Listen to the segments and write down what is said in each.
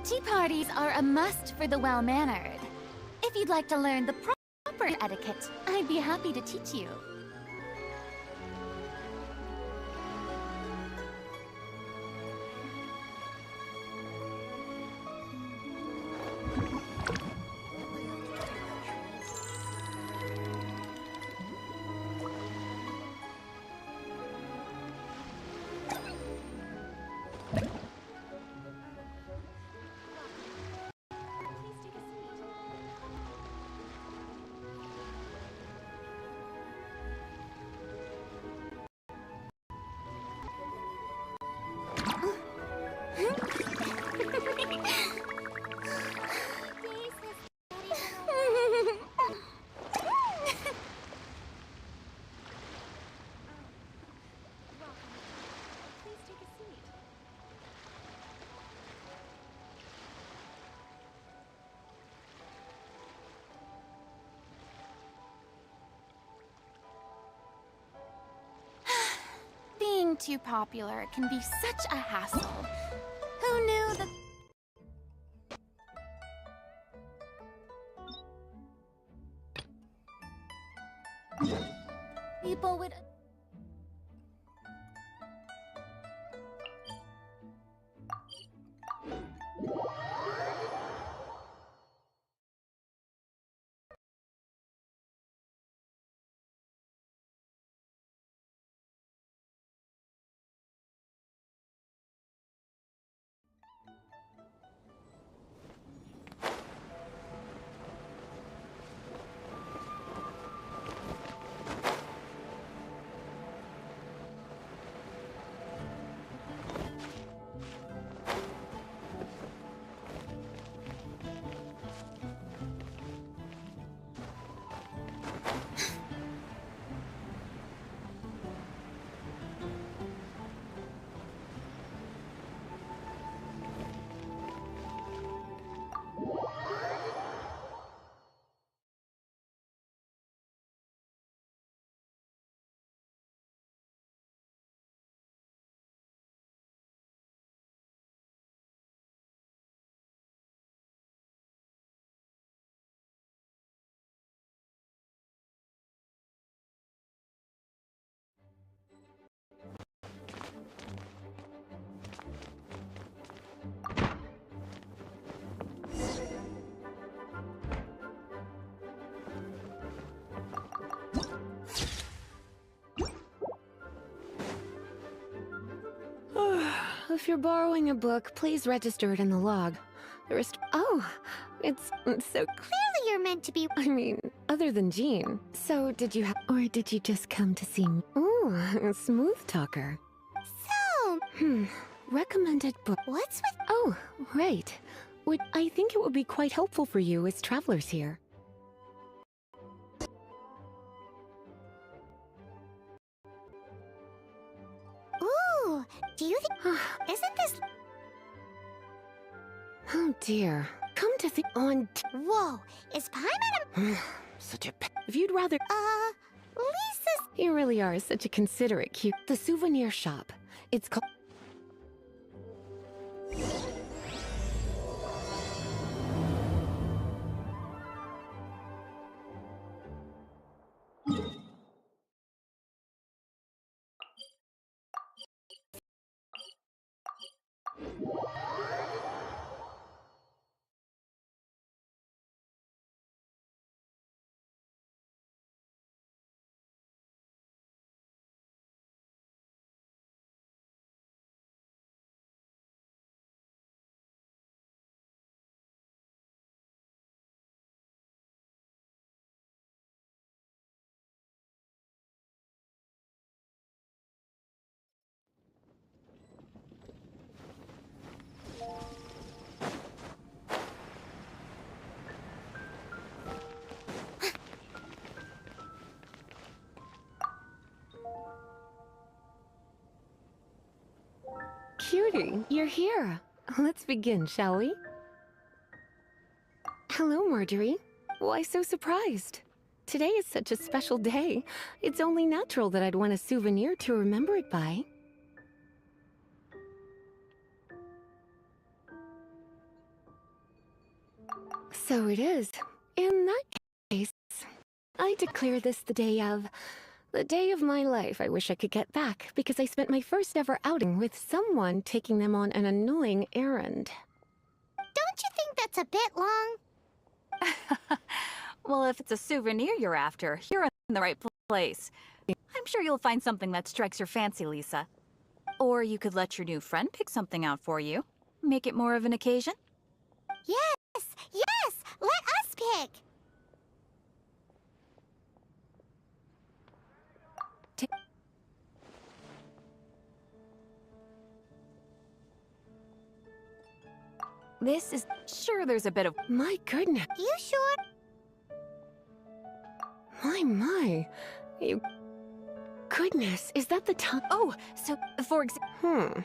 Tea parties are a must for the well-mannered. If you'd like to learn the proper etiquette, I'd be happy to teach you. Being too popular can be such a hassle. Who knew that people would... If you're borrowing a book, please register it in the log. Oh, it's so... Clearly you're meant to be... I mean, other than Jean. So, did you or did you just come to see me? Ooh, a smooth talker. So... Recommended book. What's with... Oh, right. I think it would be quite helpful for you as travelers here. Ooh, do you think... Isn't this... Oh dear. Come to think on... Whoa, is Paimon Such a... If you'd rather... Lisa's... You really are such a considerate cute... The souvenir shop. It's called... Cutie, you're here. Let's begin, shall we? Hello, Marjorie. Why so surprised? Today is such a special day. It's only natural that I'd want a souvenir to remember it by. So it is. In that case, I declare this the day of my life I wish I could get back, because I spent my first ever outing with someone taking them on an annoying errand. Don't you think that's a bit long? Well, if it's a souvenir you're after, you're in the right place. I'm sure you'll find something that strikes your fancy, Lisa. Or you could let your new friend pick something out for you. Make it more of an occasion. Yes! Yes! Let us pick! This is... Sure, there's a bit of... My goodness. You sure? My. You... Goodness, is that the time? Oh, so, for example...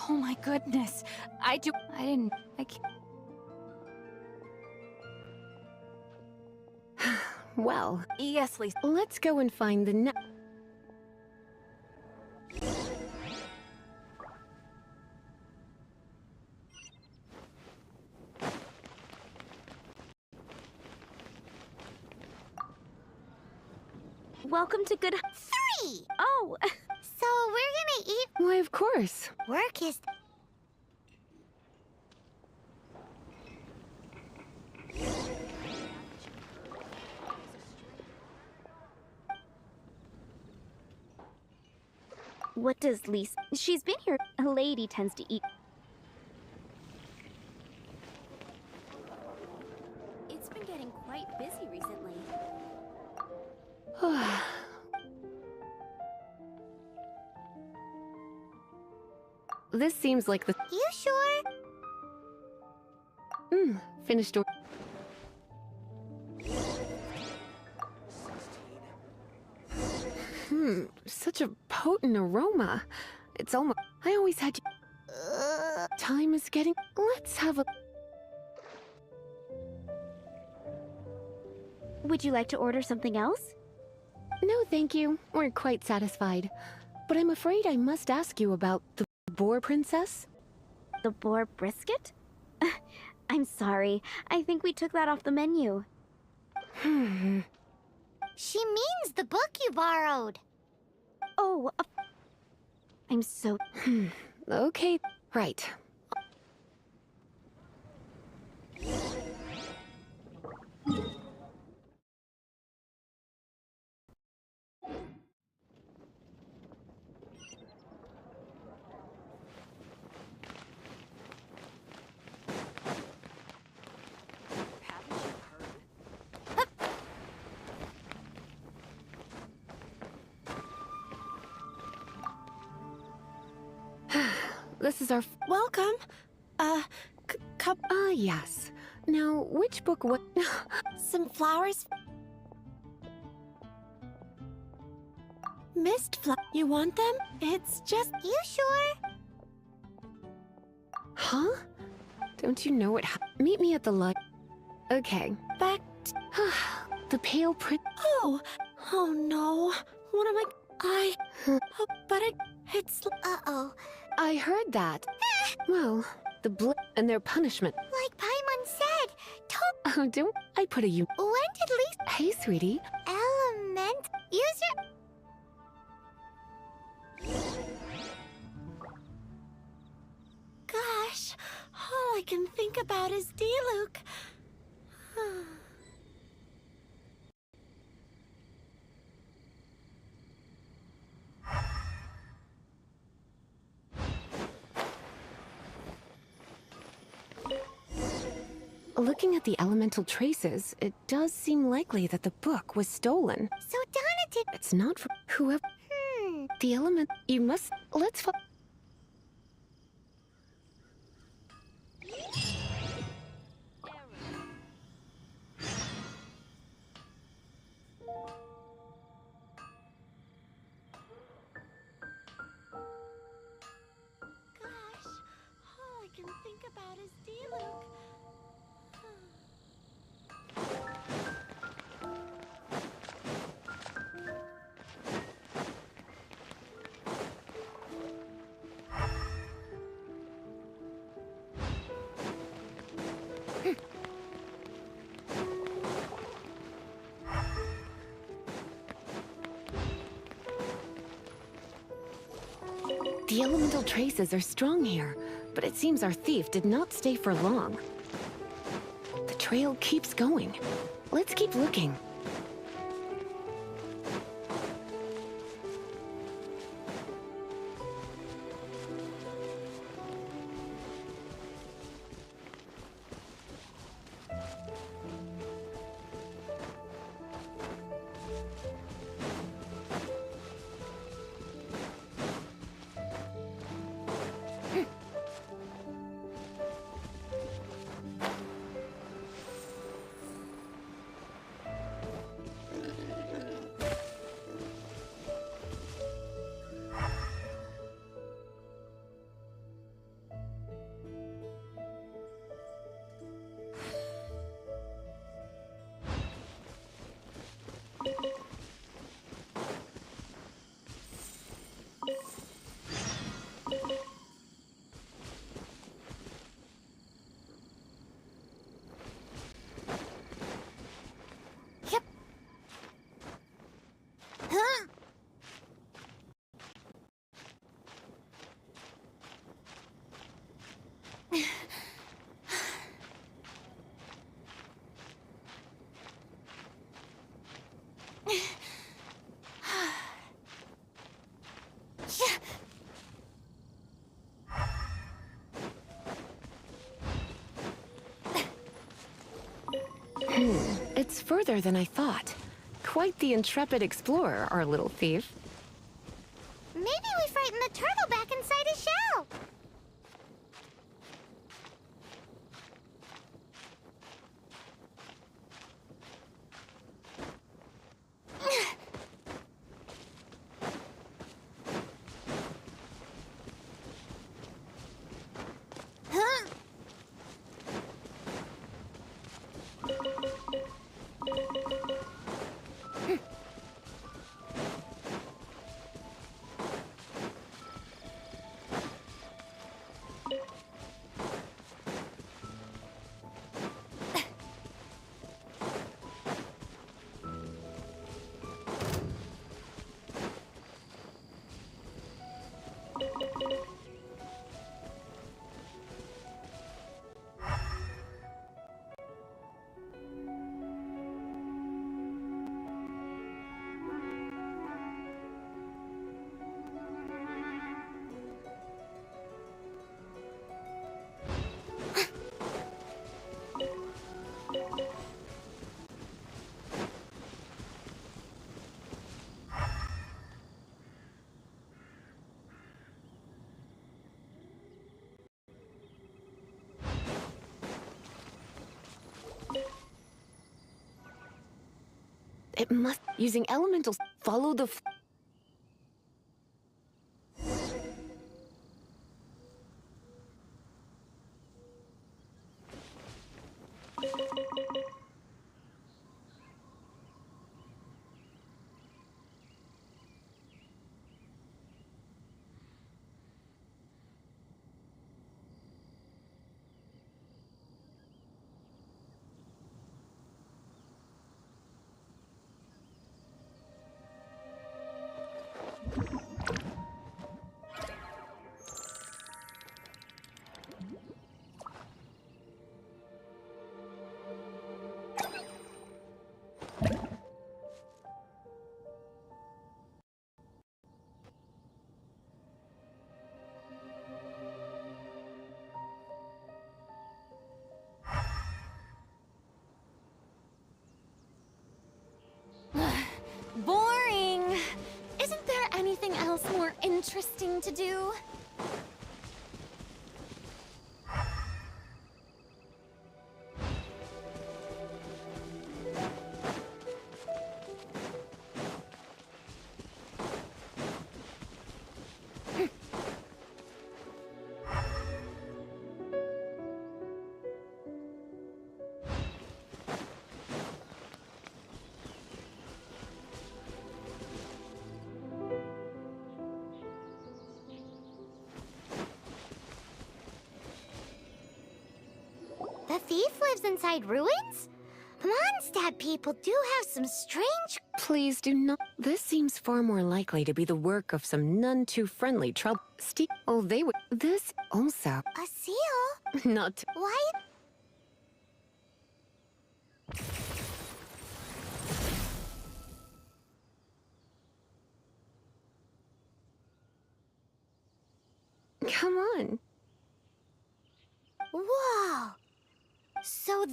Oh my goodness. I can't... Well, Yes, Lisa. let's go and find the Welcome to Good... 3! Oh! So we're gonna eat... Why, of course. Work is... What does Lisa... She's been here. A lady tends to eat... It's been getting quite busy recently. This seems like the... You sure? Finished or... Such a potent aroma. It's almost... I always had to... Time is getting... Let's have a... Would you like to order something else? No, thank you. We're quite satisfied. But I'm afraid I must ask you about the boar princess. The boar brisket? I'm sorry. I think we took that off the menu. She means the book you borrowed. Oh, I'm so... Okay, right. This is our... Welcome. Cup... yes. Now, which book what... Some flowers. Mist flower. You want them? It's just... You sure? Huh? Don't you know what meet me at the light. Okay. Back The pale print... Oh no. What am it's... Uh-oh. I heard that. Well, the and their punishment. Like Paimon said, Oh, don't... I put a you... when did Lisa... Hey, sweetie. Element... Use your... Gosh, all I can think about is Diluc. Looking at the elemental traces, it does seem likely that the book was stolen. So Donna did... It's not from whoever... The element... You must... Let's... Gosh, all I can think about is Diluc. The elemental traces are strong here, but it seems our thief did not stay for long. The trail keeps going. Let's keep looking. It's further than I thought. Quite the intrepid explorer, our little thief. Maybe we frightened the turtle back inside his shell. It must... Using elementals, follow the... Boring! Isn't there anything else more interesting to do? The thief lives inside ruins? Mondstadt people do have some strange Please do not. This seems far more likely to be the work of some none too friendly trouble. Oh, they would. This also. A seal? Not. Why? Come on. Whoa! So...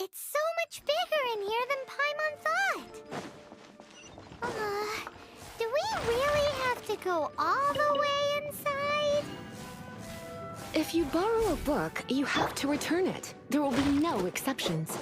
It's so much bigger in here than Paimon thought! Do we really have to go all the way inside? If you borrow a book, you have to return it. There will be no exceptions.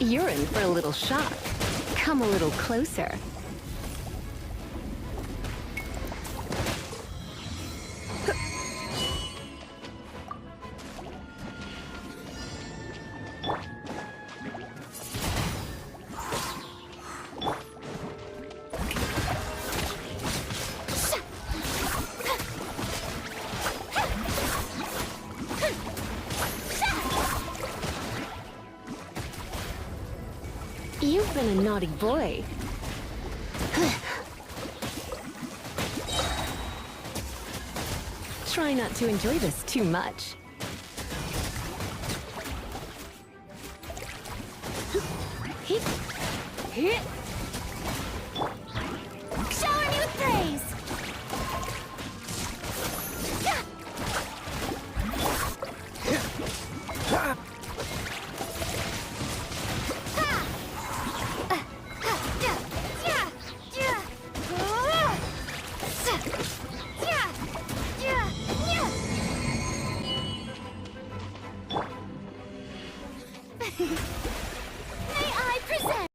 You're in for a little shock. Come a little closer. You've been a naughty boy. Try not to enjoy this too much. Shower me with praise! May I present?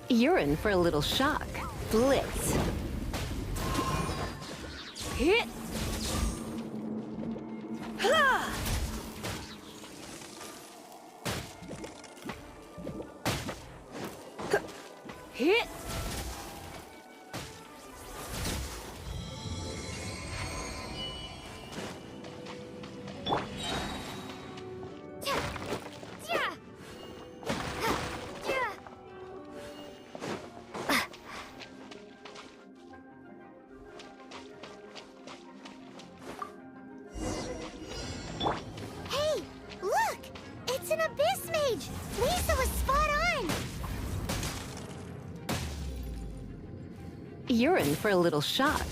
You're in for a little shock. Blitz. Hit. Hit. Hey, look! It's an abyss mage! Lisa was spot on! You're in for a little shock.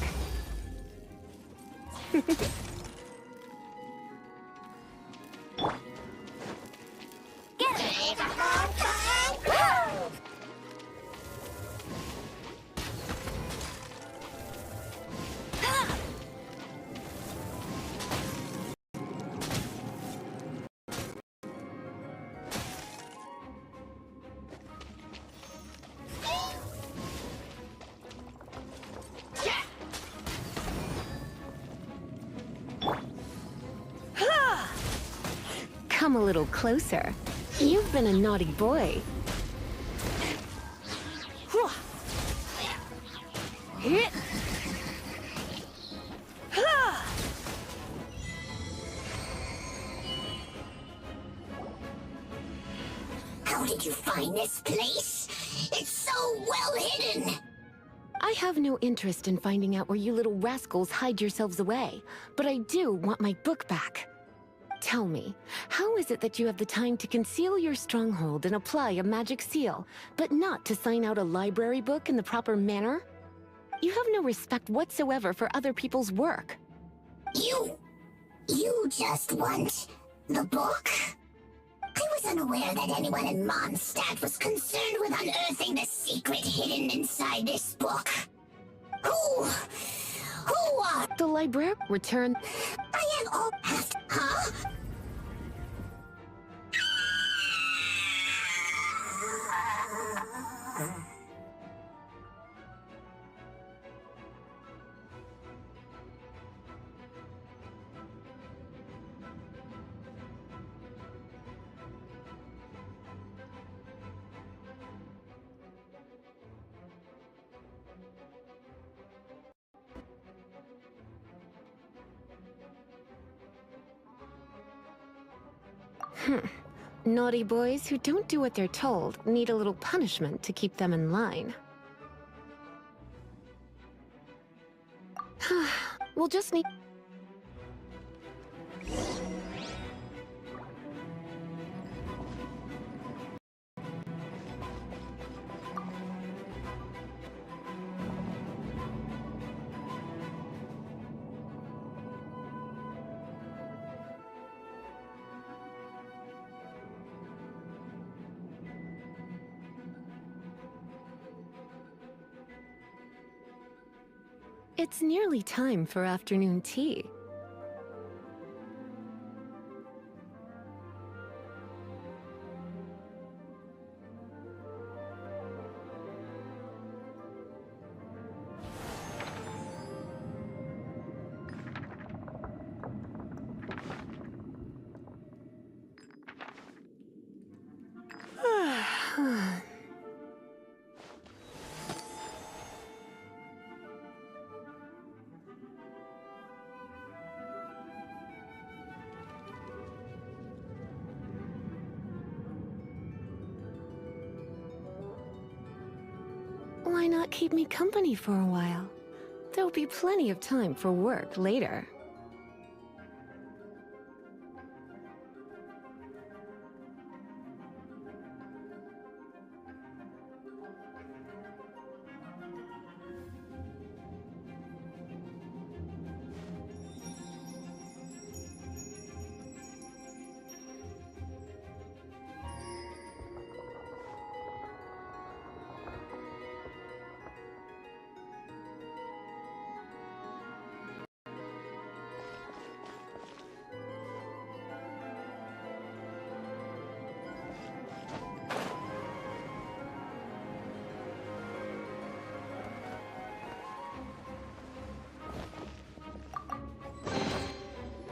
Come a little closer. You've been a naughty boy. Hit. How did you find this place? It's so well hidden! I have no interest in finding out where you little rascals hide yourselves away, but I do want my book back. Tell me, how is it that you have the time to conceal your stronghold and apply a magic seal, but not to sign out a library book in the proper manner? You have no respect whatsoever for other people's work. You just want the book? I was unaware that anyone in Mondstadt was concerned with unearthing the secret hidden inside this book. Who are... The library return... I have all asked, huh? Naughty boys who don't do what they're told need a little punishment to keep them in line. We'll just need... It's nearly time for afternoon tea. Why not keep me company for a while? There'll be plenty of time for work later.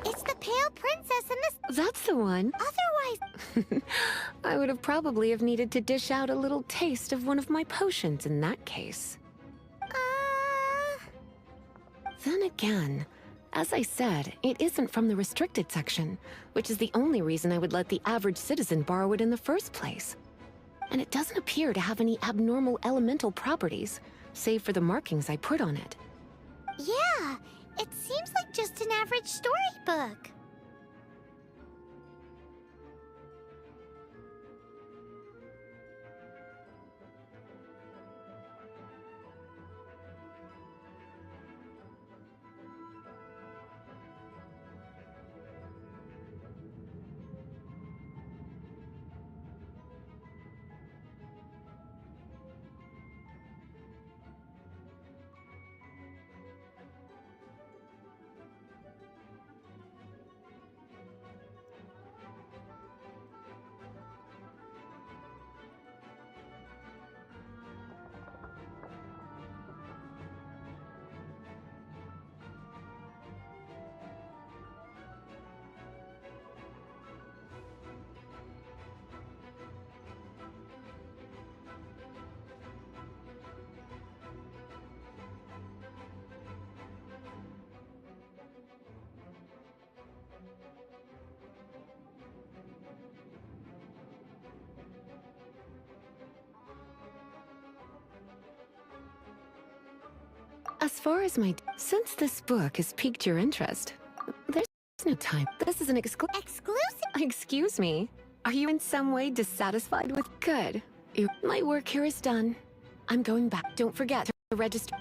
It's the Pale Princess and this... That's the one. Otherwise... I would have probably have needed to dish out a little taste of one of my potions in that case. Then again, as I said, it isn't from the restricted section, which is the only reason I would let the average citizen borrow it in the first place. And it doesn't appear to have any abnormal elemental properties, save for the markings I put on it. Yeah, it seems like just an average storybook. As far as since this book has piqued your interest, there's no time. This is an Exclusive? Excuse me? Are you in some way dissatisfied with... Good. My work here is done. I'm going back. Don't forget to register.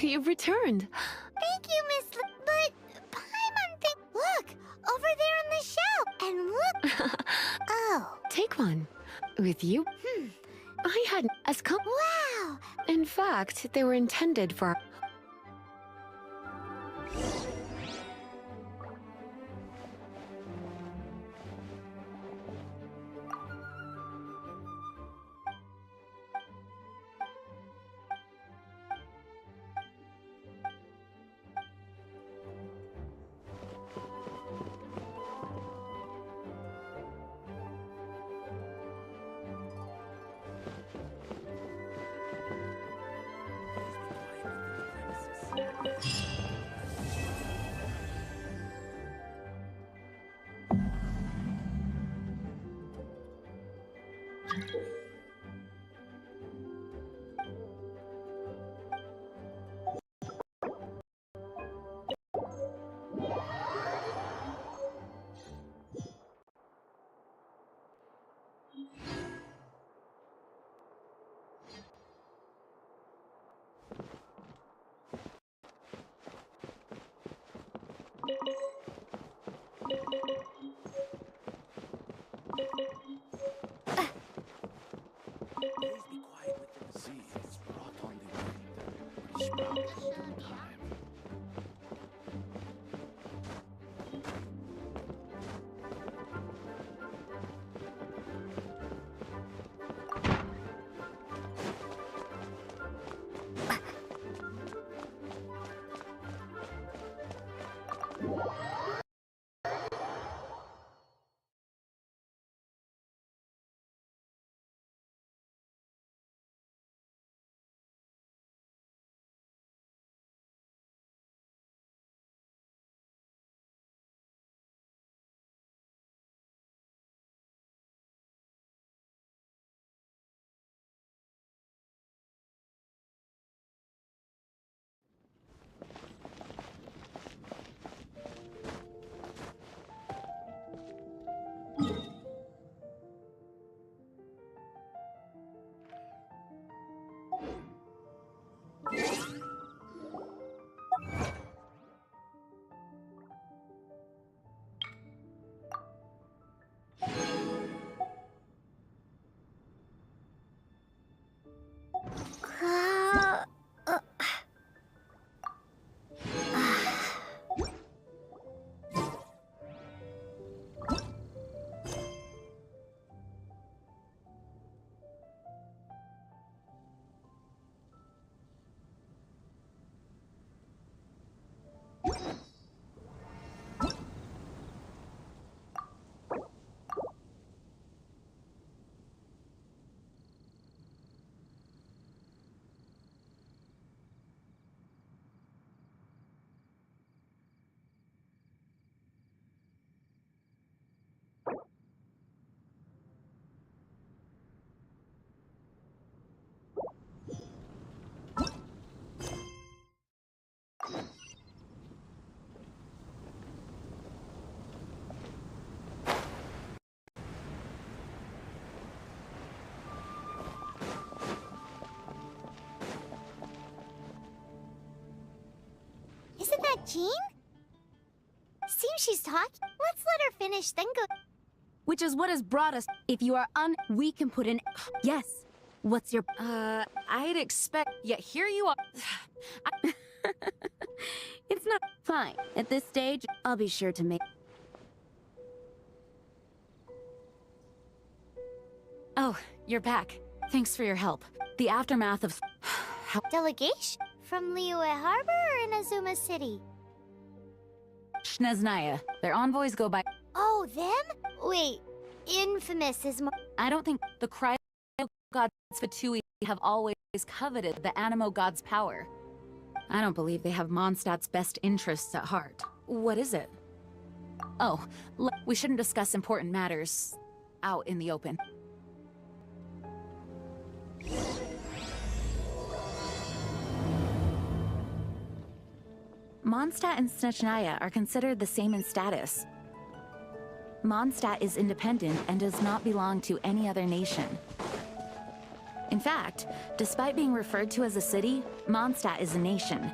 You've returned. Thank you, Miss but Paimon thing. Look, over there on the shelf. And look. Oh. Take one. With you? I hadn't as come. Wow. In fact, they were intended for. Please be quiet with the sea is brought on the wind, which sprouts in due time. Isn't that Jean? Seems she's talking. Let's let her finish, then go. Which is what has brought us. If you are we can put in. Yes. What's your. I'd expect. Yet here you are. It's not fine. At this stage, I'll be sure to make. Oh, you're back. Thanks for your help. The aftermath of. Delegation? From Liyue Harbor or Inazuma City? Shneznaya. Their envoys go by. Oh, them? Wait, infamous is more. I don't think the cryo gods Fatui have always coveted the Animo god's power. I don't believe they have Mondstadt's best interests at heart. What is it? Oh, we shouldn't discuss important matters out in the open. Mondstadt and Snezhnaya are considered the same in status. Mondstadt is independent and does not belong to any other nation. In fact, despite being referred to as a city, Mondstadt is a nation.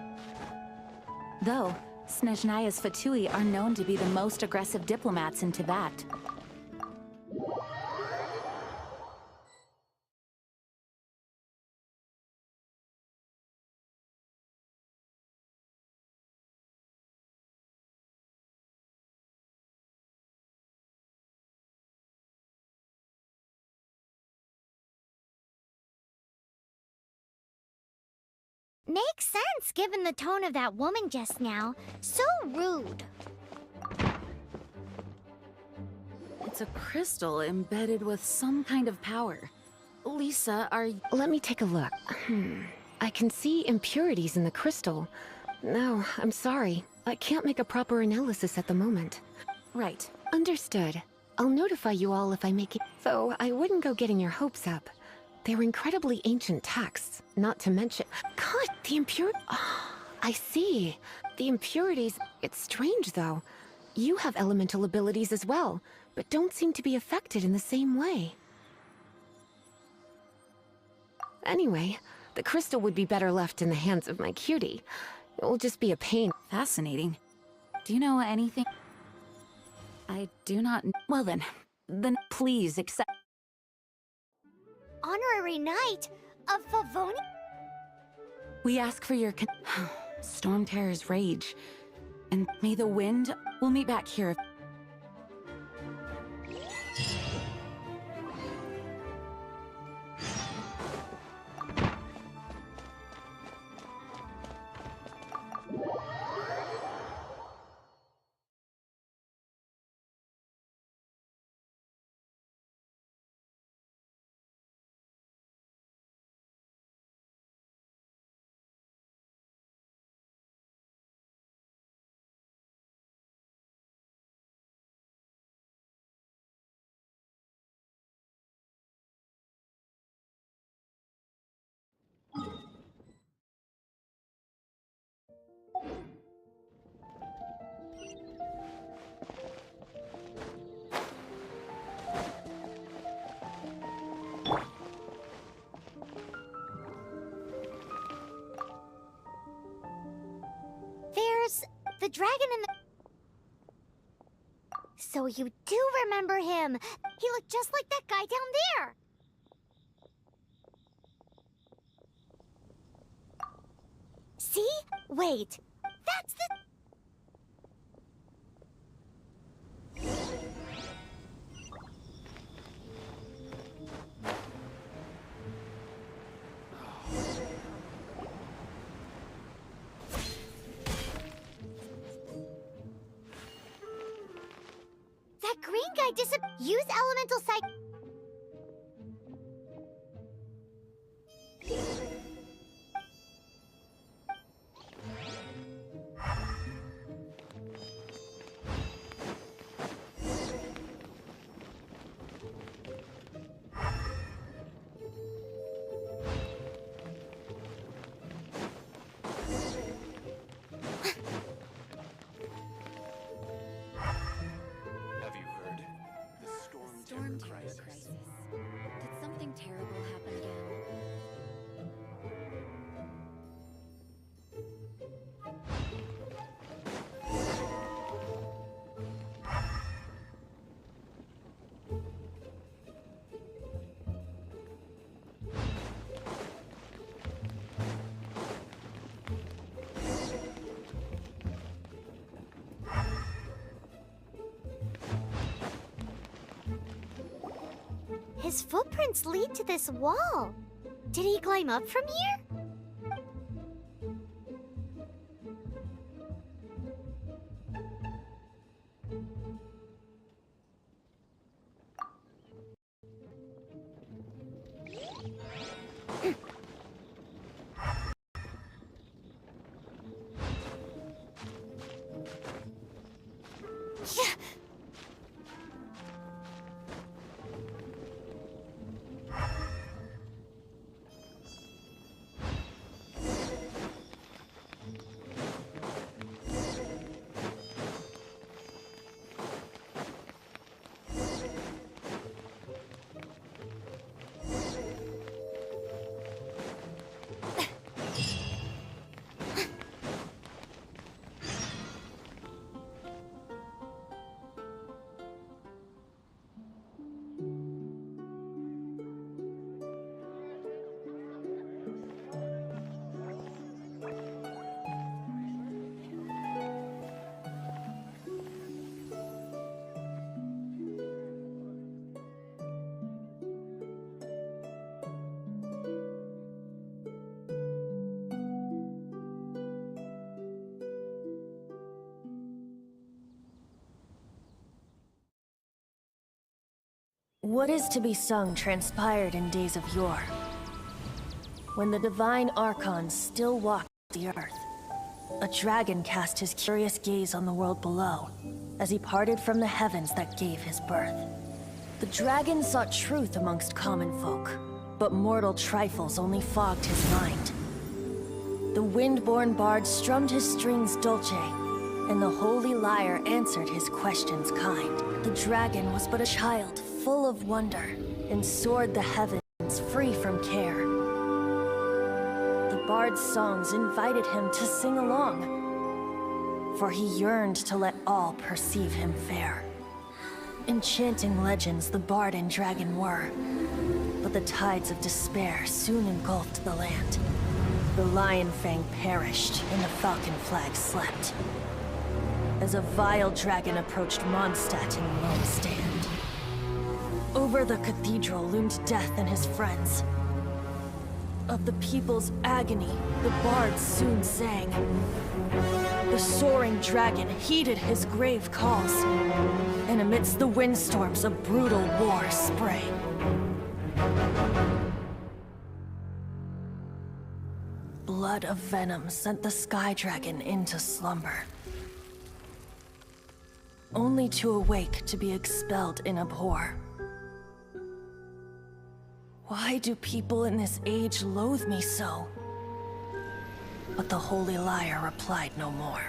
Though, Snezhnaya's Fatui are known to be the most aggressive diplomats in Teyvat. Makes sense, given the tone of that woman just now. So rude. It's a crystal embedded with some kind of power. Lisa, are you... Let me take a look. I can see impurities in the crystal. No, I'm sorry. I can't make a proper analysis at the moment. Right. Understood. I'll notify you all if I make it. Though I wouldn't go getting your hopes up. They're incredibly ancient texts, not to mention... God, the impurity... Oh, I see. The impurities... It's strange, though. You have elemental abilities as well, but don't seem to be affected in the same way. Anyway, the crystal would be better left in the hands of my cutie. It will just be a pain. Fascinating. Do you know anything? I do not... Well then please accept... Honorary Knight of Favoni? We ask for your Storm Terror's rage. And may the wind... We'll meet back here. There's the dragon in the... So you do remember him. He looked just like that guy down there. See? Wait. That's the... That green guy use elemental psych... Have you heard? The Storm Terror crisis. Did something terrible happen again? His footprints lead to this wall. Did he climb up from here? What is to be sung transpired in days of yore, when the divine archons still walked the earth. A dragon cast his curious gaze on the world below, as he parted from the heavens that gave his birth. The dragon sought truth amongst common folk, but mortal trifles only fogged his mind. The wind-born bard strummed his strings dolce, and the holy lyre answered his questions kind. The dragon was but a child, full of wonder, and soared the heavens, free from care. The bard's songs invited him to sing along, for he yearned to let all perceive him fair. Enchanting legends the bard and dragon were, but the tides of despair soon engulfed the land. The lion fang perished, and the falcon flag slept, as a vile dragon approached Mondstadt in lone stand. Over the cathedral loomed death and his friends. Of the people's agony, the bards soon sang. The soaring dragon heeded his grave calls, and amidst the windstorms a brutal war sprang. Blood of venom sent the sky dragon into slumber, only to awake to be expelled in abhor. Why do people in this age loathe me so? But the holy lyre replied no more.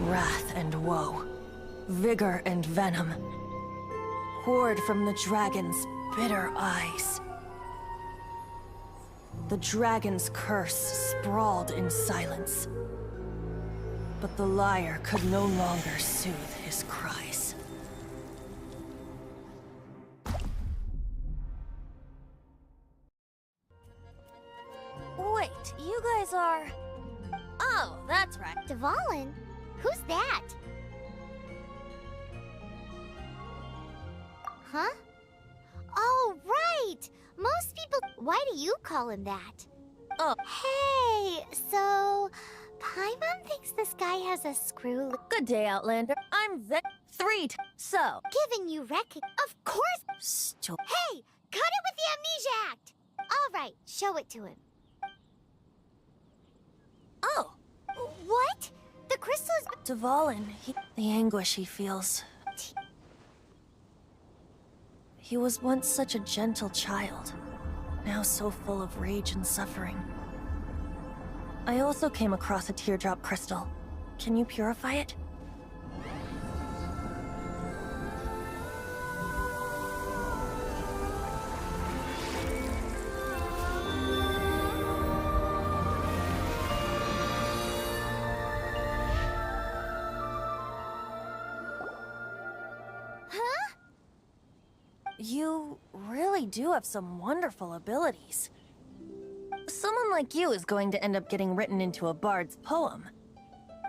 Wrath and woe, vigor and venom, poured from the dragon's bitter eyes. The dragon's curse sprawled in silence, but the lyre could no longer soothe his cries. Wait, you guys are... Oh, that's right. Dvalin? Who's that? Huh? Oh, right! Most people... Why do you call him that? Oh. Hey, so... Paimon thinks this guy has a screw... Good day, Outlander. I'm so... Giving you Of course! Hey! Cut it with the Amnesia Act! Alright, show it to him. Oh. What? The crystal is... Dvalin, the anguish he feels. He was once such a gentle child, now so full of rage and suffering. I also came across a teardrop crystal. Can you purify it? You really do have some wonderful abilities. Someone like you is going to end up getting written into a bard's poem.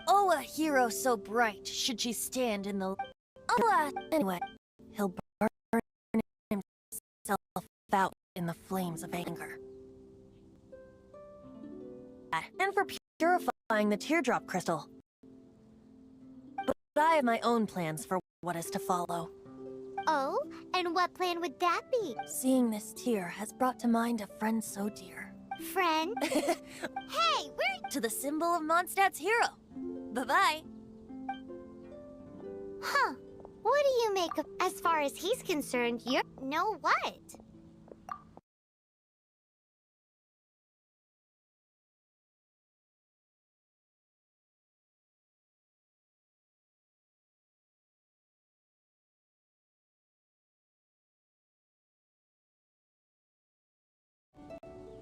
Oh, a hero so bright, should she stand in the... Anyway, he'll burn himself out in the flames of anger. And for purifying the teardrop crystal. But I have my own plans for what is to follow. Oh? And what plan would that be? Seeing this tear has brought to mind a friend so dear. Friend? Hey, we're... To the symbol of Mondstadt's hero. Bye-bye. Huh. What do you make of... As far as he's concerned, you're... Know what?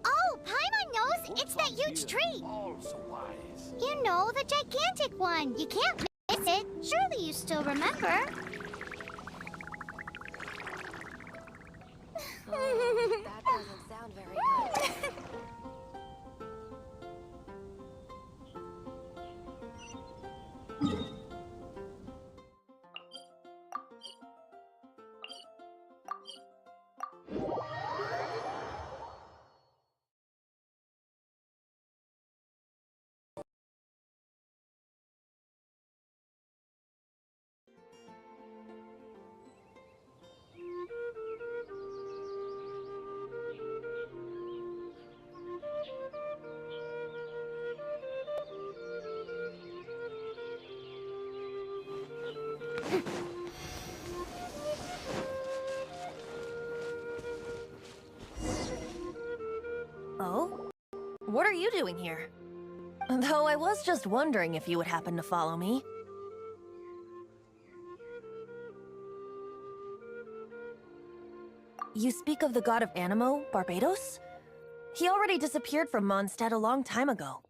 Oh, Paimon knows! It's that huge tree! Also wise. You know, the gigantic one! You can't miss it! Surely you still remember? That doesn't sound very good. Oh? What are you doing here? Though I was just wondering if you would happen to follow me. You speak of the god of Animo, Barbados? He already disappeared from Mondstadt a long time ago.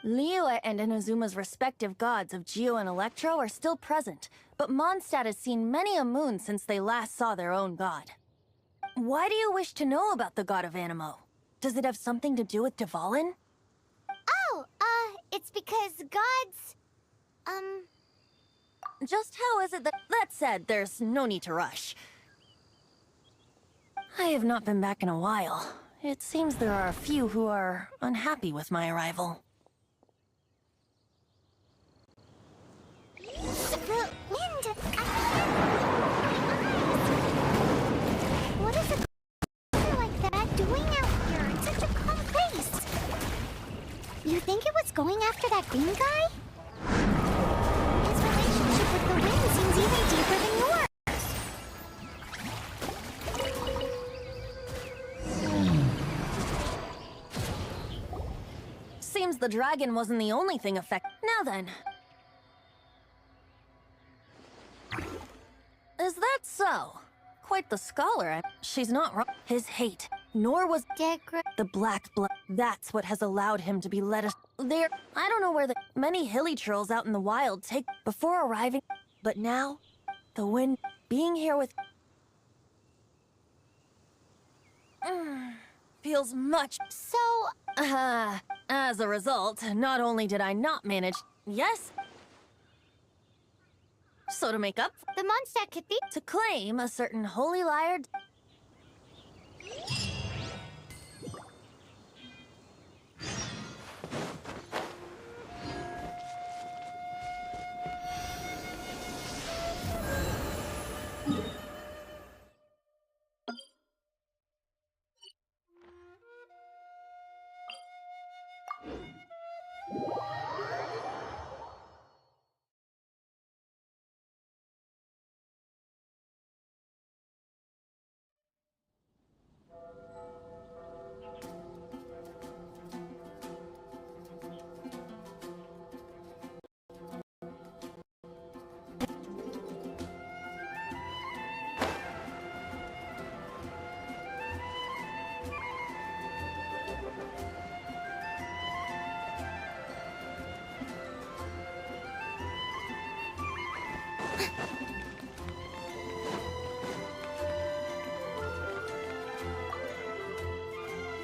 Liyue and Inazuma's respective gods of Geo and Electro are still present, but Mondstadt has seen many a moon since they last saw their own god. Why do you wish to know about the god of Animo? Does it have something to do with Dvalin? Oh, it's because gods... Just how is it that... That said, there's no need to rush. I have not been back in a while. It seems there are a few who are unhappy with my arrival. The wind... What is a creature like that doing out here in such a calm place? You think it was going after that green guy? His relationship with the wind seems even deeper than yours. Seems the dragon wasn't the only thing affected. Now then. Is that so? Quite the scholar. She's not wrong. His hate, nor was the black blood. That's what has allowed him to be led there. I don't know where the many hilly trolls out in the wild take before arriving. But now, the wind being here with feels much. So, As a result, not only did I not manage, yes. So to make up, the Mondstadt Cathedral... to claim a certain holy liar.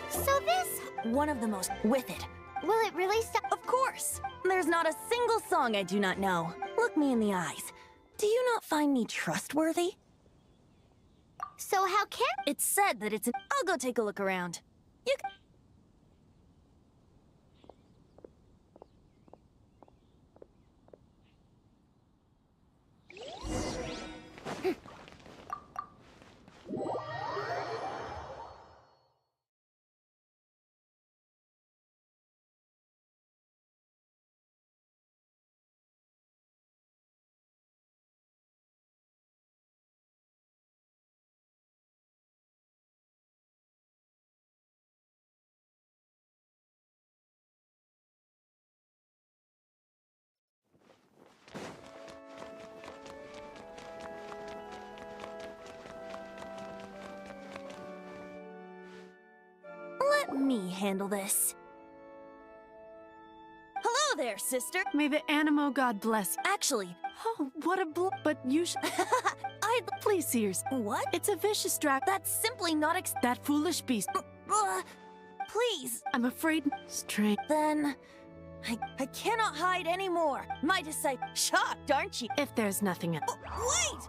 So this... One of the most with it. Will it really stop? Of course! There's not a single song I do not know. Look me in the eyes. Do you not find me trustworthy? So how can... It's said that it's an... I'll go take a look around. You can... Let me handle this. Hello there, sister. May the Animo god bless. Actually, Oh, what a but you should. Please, Sears. What? It's a vicious drag. That's simply not That foolish beast. Please. I'm afraid. Strange. Then... I cannot hide anymore. My disciple... Shocked, aren't you? If there's nothing else. Wait!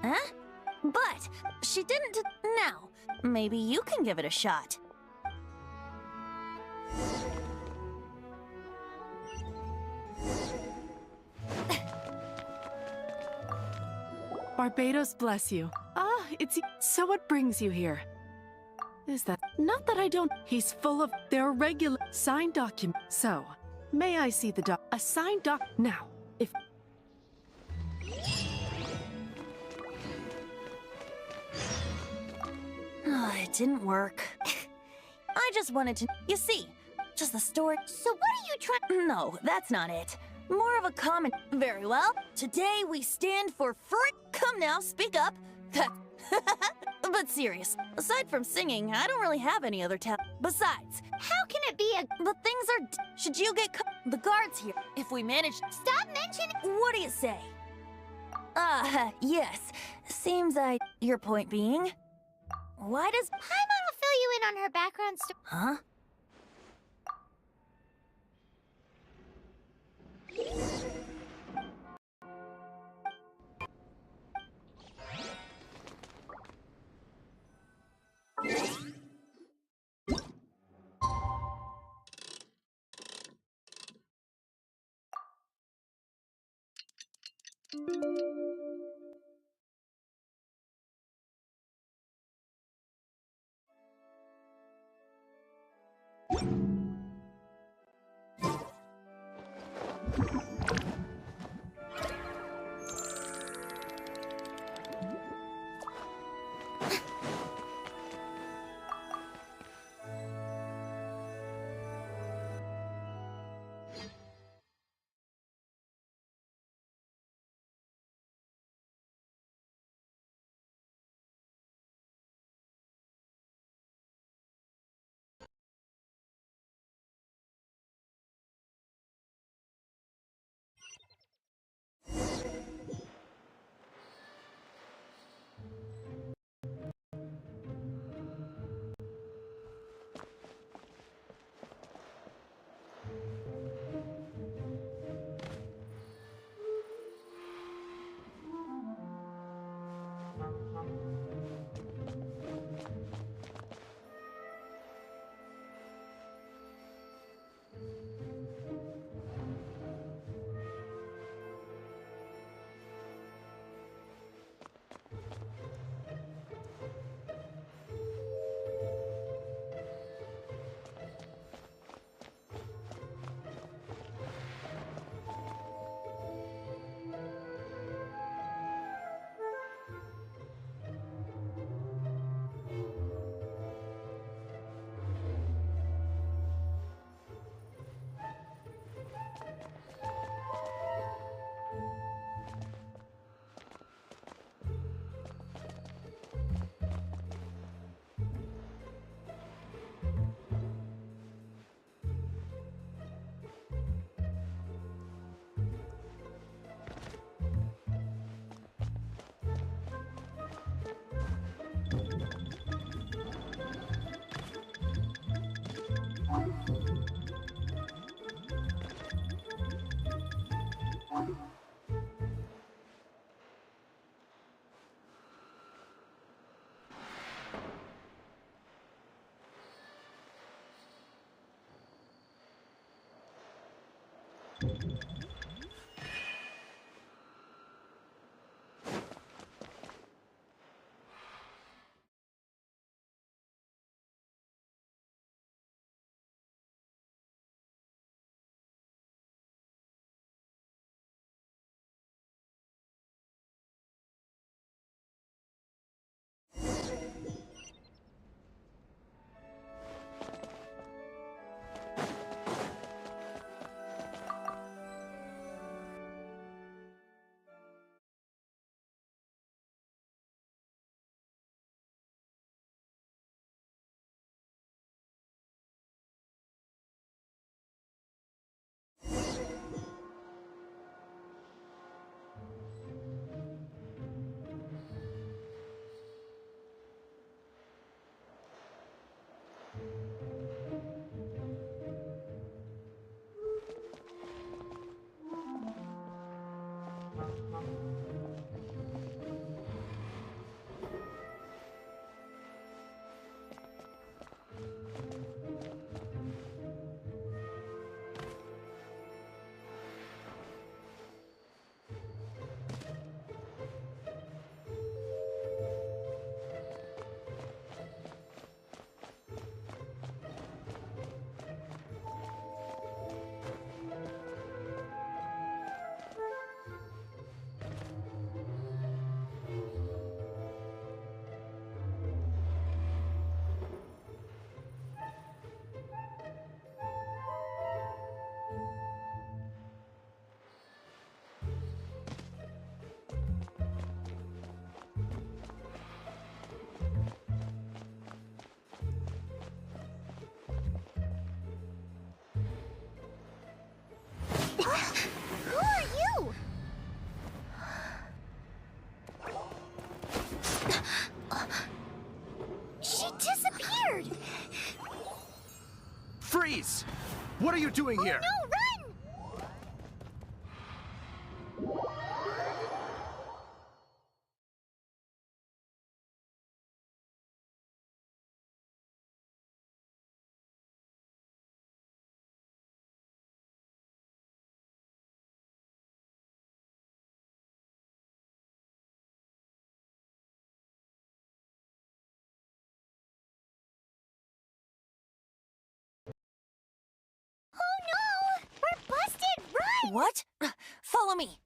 Huh? But she didn't... Now, maybe you can give it a shot. Barbados bless you. Ah, it's... So what brings you here? Is that... Not that I don't. He's full of their regular signed document. So, may I see the a signed doc now? If It didn't work. I just wanted to. You see, just the story. So what are you trying? No, that's not it. More of a comment. Very well. Today we stand for free. Come now, speak up. But serious, aside from singing, I don't really have any other talent. Besides, How can it be a... the things are. Should you get the guards here? If we manage. Stop mentioning... What do you say? Yes. Seems your point being. Why does. Paimon will fill you in on her background story. Huh? Freeze! What are you doing here? No, run! Oh no! We're busted! Run! What? Follow me.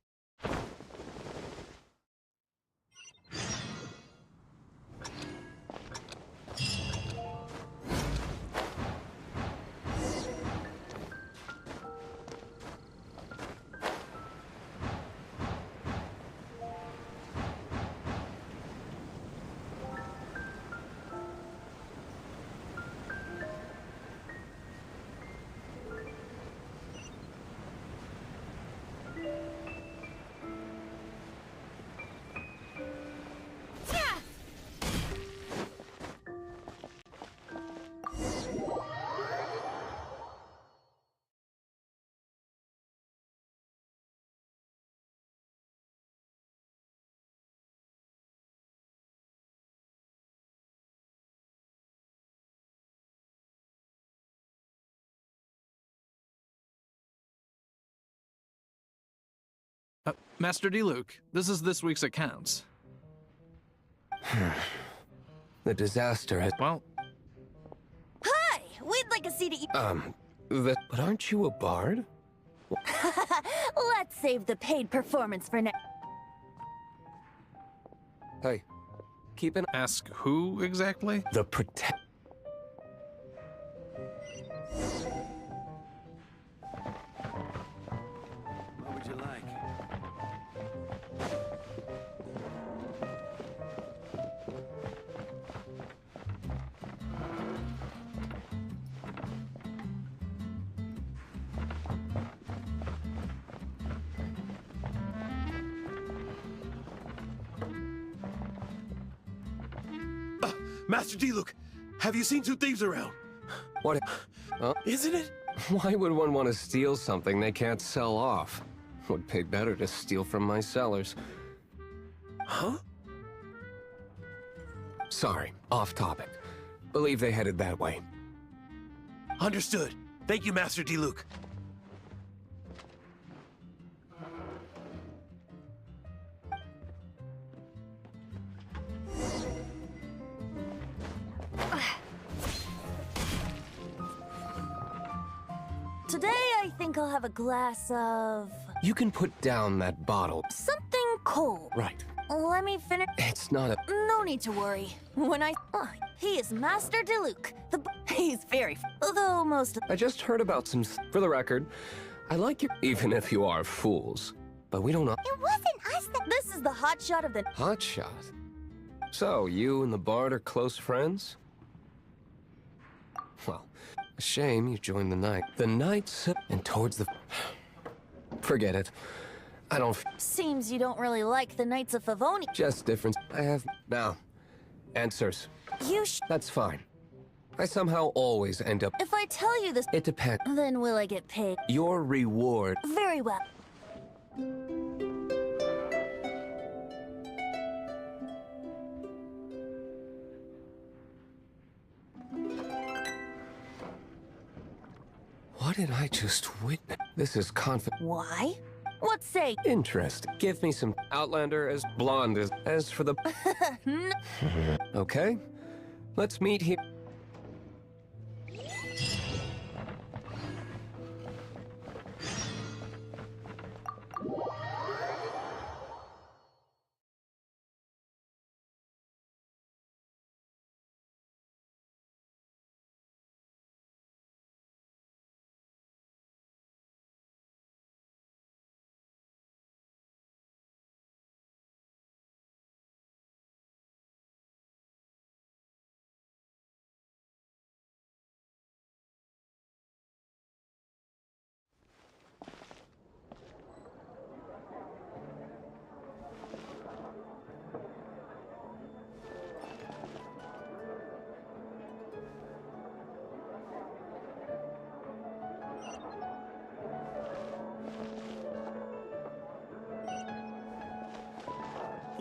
Master Diluc, this is this week's accounts. The disaster has... Well, Hi! We'd like a seat at But aren't you a bard? Let's save the paid performance for next. Hey, keep an... ask who exactly? The protect... What would you like? Master Diluc, have you seen two thieves around? What? Huh? Isn't it? Why would one want to steal something they can't sell off? Would pay better to steal from my sellers. Huh? Sorry, off topic. Believe they headed that way. Understood. Thank you, Master Diluc. Today, I think I'll have a glass of... You can put down that bottle. something cold. Right. Let me finish. It's not a... No need to worry. When I... Oh, he is Master Diluc. He's very... Although most... I just heard about some... For the record, I like you even if you are fools. But we don't know... It wasn't us that... This is the hotshot of the... Hotshot. So, you and the bard are close friends? Well, a shame you joined the knight. The knights... And towards the... Forget it. I don't... Seems you don't really like the Knights of Favoni. Just difference. I have... Now, answers. You That's fine. I somehow always end up... If I tell you this... It depends. Then will I get paid? Your reward... Very well. What did I just witness? This is confident. Why? What say? Interest. Give me some Outlander as blonde as for the... Okay. Let's meet here.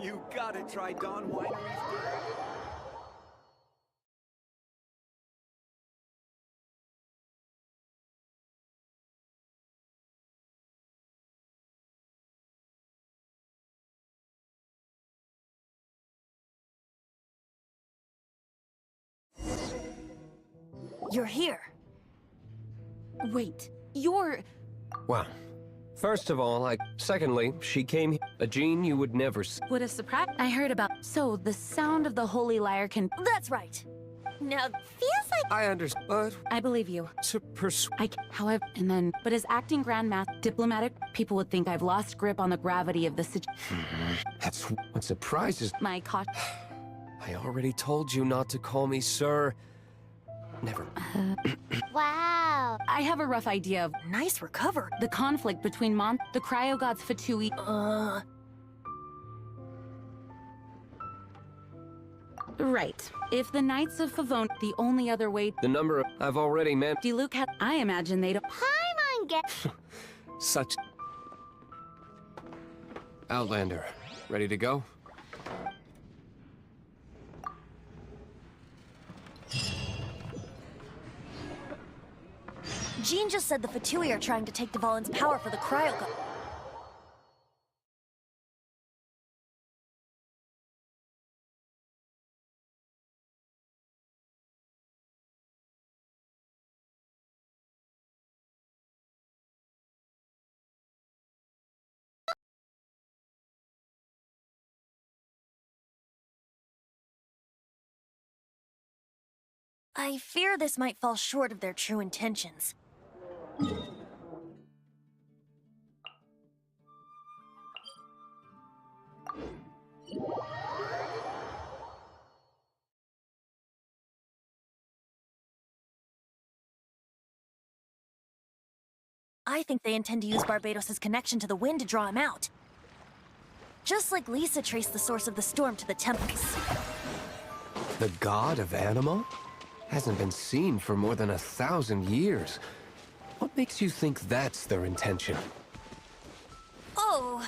You gotta try Dawn Winery's beer. You're here. Wait, you're... Well, first of all, Secondly, she came... A gene you would never see. What a surprise. I heard about... So, the sound of the holy lyre can... That's right. Now, feels like... I understand, but... I believe you. To persuade... However, and then... But as acting grandmaster diplomatic, people would think I've lost grip on the gravity of the situation. That's what surprises... My caution... I already told you not to call me sir. Never... Wow. I have a rough idea of... Nice recover. The conflict between the cryo gods Fatui... Right. If the Knights of Favone... The only other way... The number I've already met... Diluc had... I imagine they'd... Paimon get... Such... Outlander. Ready to go? Jean just said the Fatui are trying to take Dvalin's power for the cryo god. I fear this might fall short of their true intentions. I think they intend to use Barbados' connection to the wind to draw him out. Just like Lisa traced the source of the storm to the temples. The god of Anima? Hasn't been seen for more than 1,000 years. What makes you think that's their intention? Oh...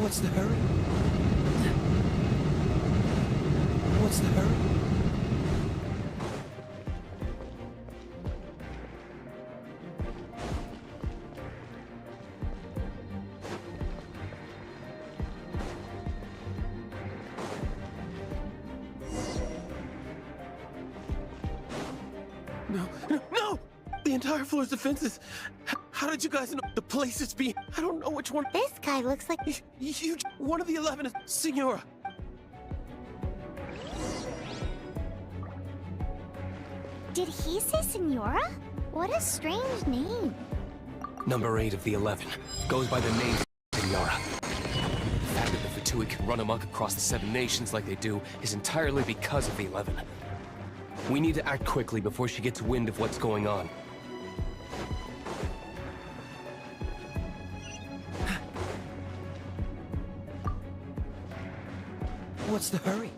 What's the hurry? What's the hurry? No! The entire floor's defenses! How did you guys know the place is being... I don't know which one... This guy looks like... You... One of the 11 is... Senora! Did he say Senora? What a strange name. Number 8 of the 11. Goes by the name Senora. The fact that the Fatui can run amok across the 7 nations like they do is entirely because of the 11. We need to act quickly before she gets wind of what's going on. What's the hurry?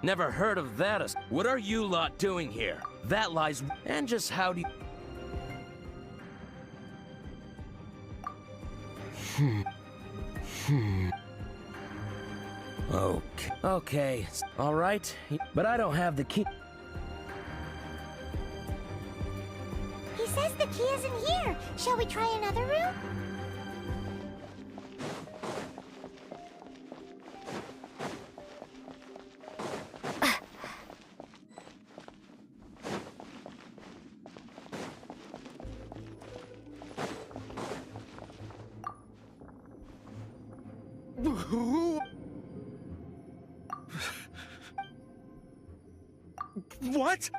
Never heard of that. What are you lot doing here? That lies... And just how do you... Okay. Okay. All right. But I don't have the key. He says the key isn't here. Shall we try another room? What?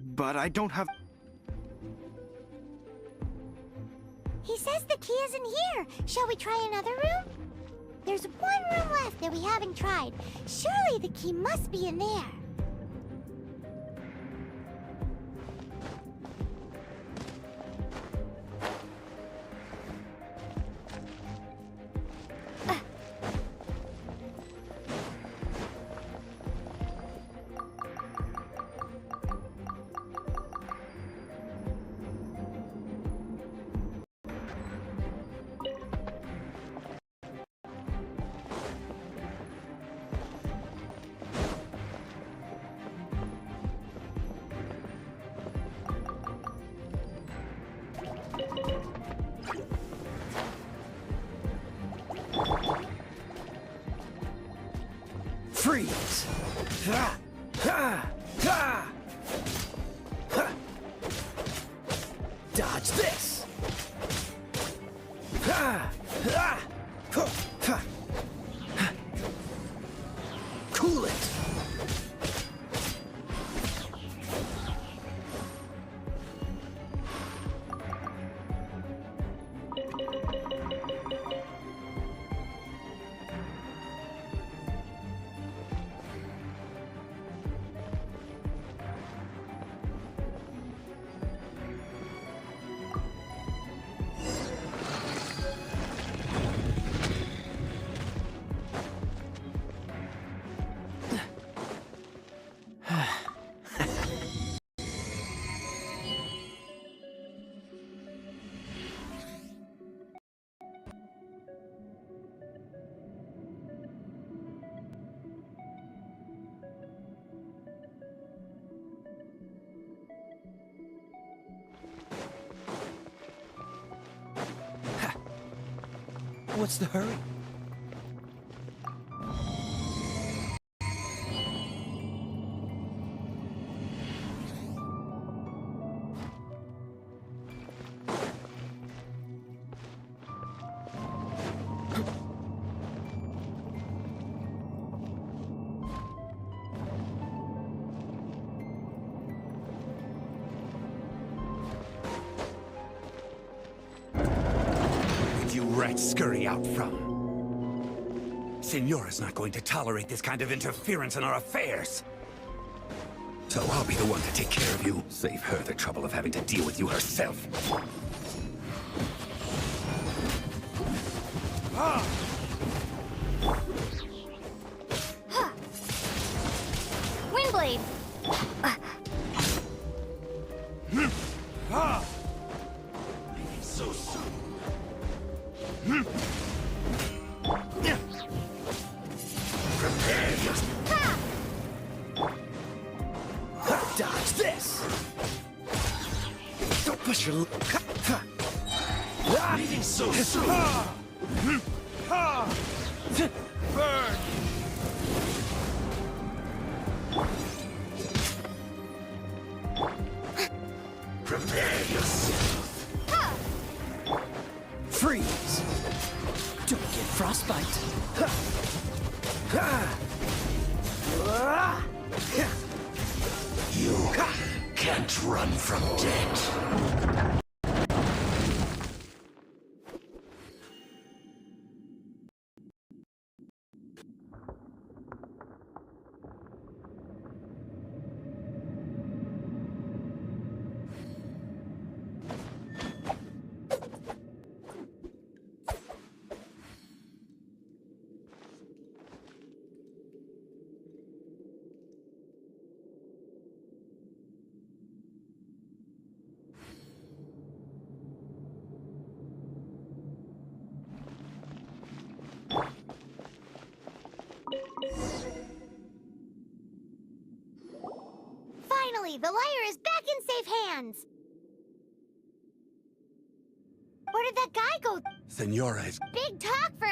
But I don't have... He says the key isn't here. Shall we try another room? There's one room left that we haven't tried. Surely the key must be in there. Dodge this! Cool it! What's the hurry? You rats scurry out from. Senora's not going to tolerate this kind of interference in our affairs. So I'll be the one to take care of you. Save her the trouble of having to deal with you herself. Windblade! So soon. Prepare yourself. Dodge this. Don't push your leaving so soon. Burn. Prepare yourself. Freeze. Don't get frostbite. You can't run from death. Finally, the lyre is back in safe hands. Where did that guy go? Senora is... Big talk for...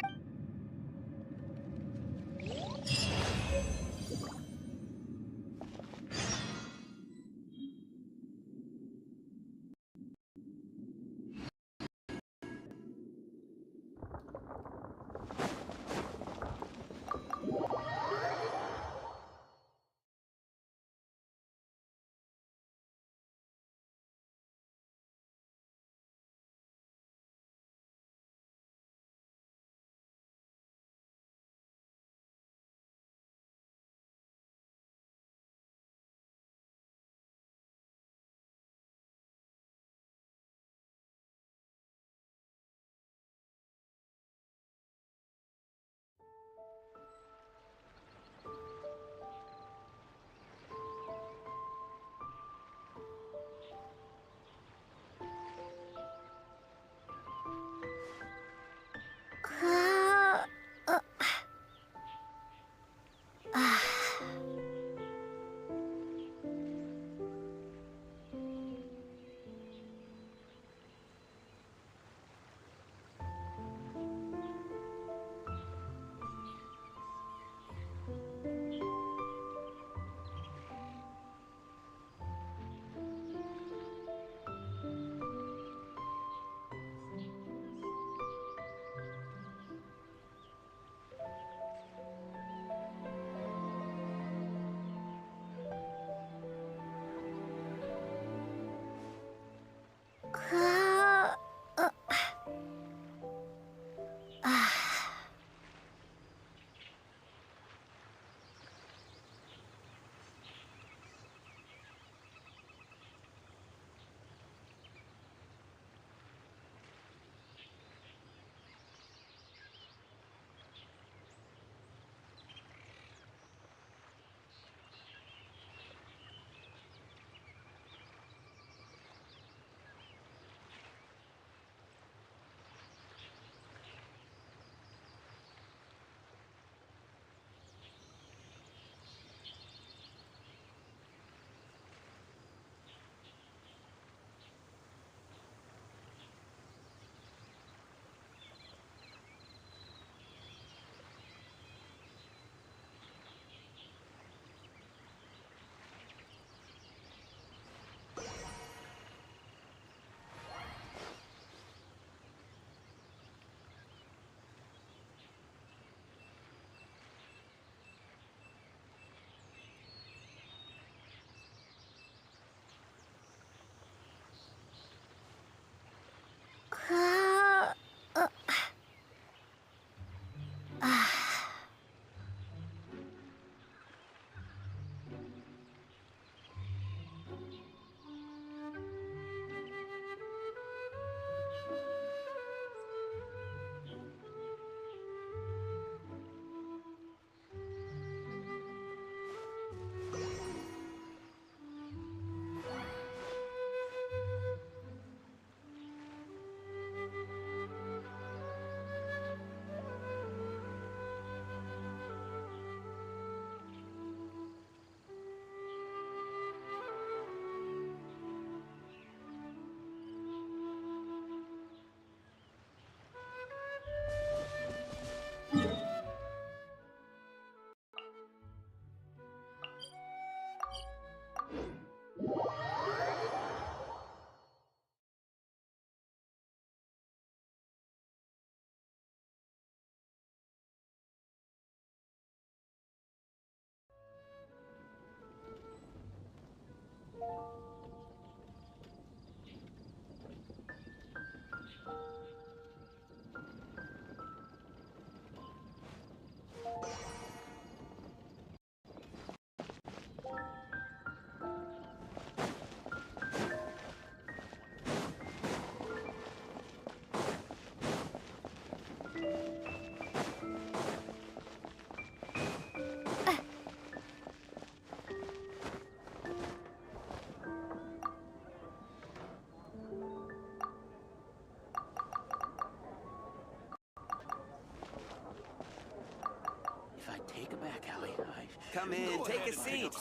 Come in, take a seat.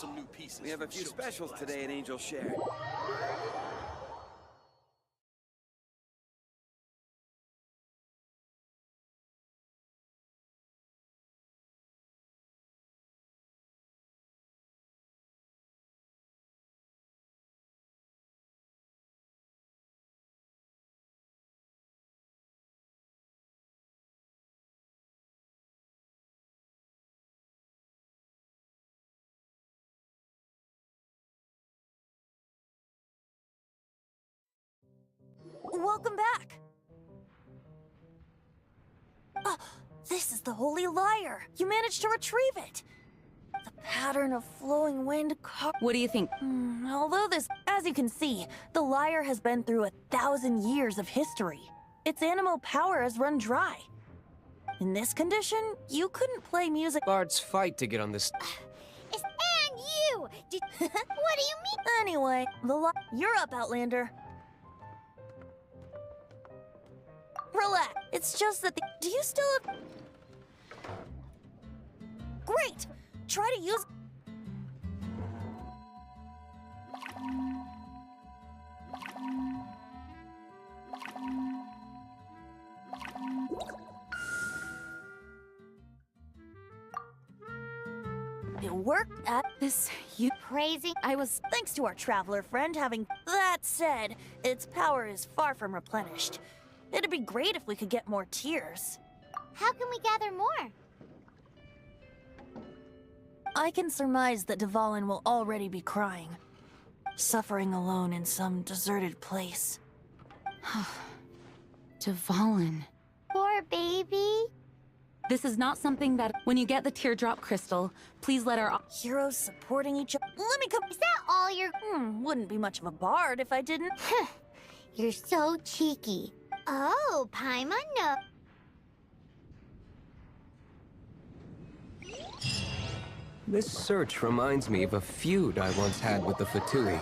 We have a few specials today at Angel Share. Welcome back! This is the Holy Lyre! You managed to retrieve it! The pattern of flowing wind What do you think? Although as you can see, the lyre has been through 1,000 years of history. Its animal power has run dry. In this condition, you couldn't play music. Bards fight to get on this. And you! What do you mean? Anyway, you're up, Outlander. Relax. It's just that do you still have... Great! Try to use... It worked at This, you Crazy. thanks to our traveler friend having... That said, its power is far from replenished. It'd be great if we could get more tears. How can we gather more? I can surmise that Dvalin will already be crying, suffering alone in some deserted place. Dvalin. Poor baby. This is not something that... When you get the teardrop crystal, please let our... Heroes supporting each other. Let me come. Is that all you're... Wouldn't be much of a bard if I didn't. You're so cheeky. Oh, Paimon, no. This search reminds me of a feud I once had with the Fatui.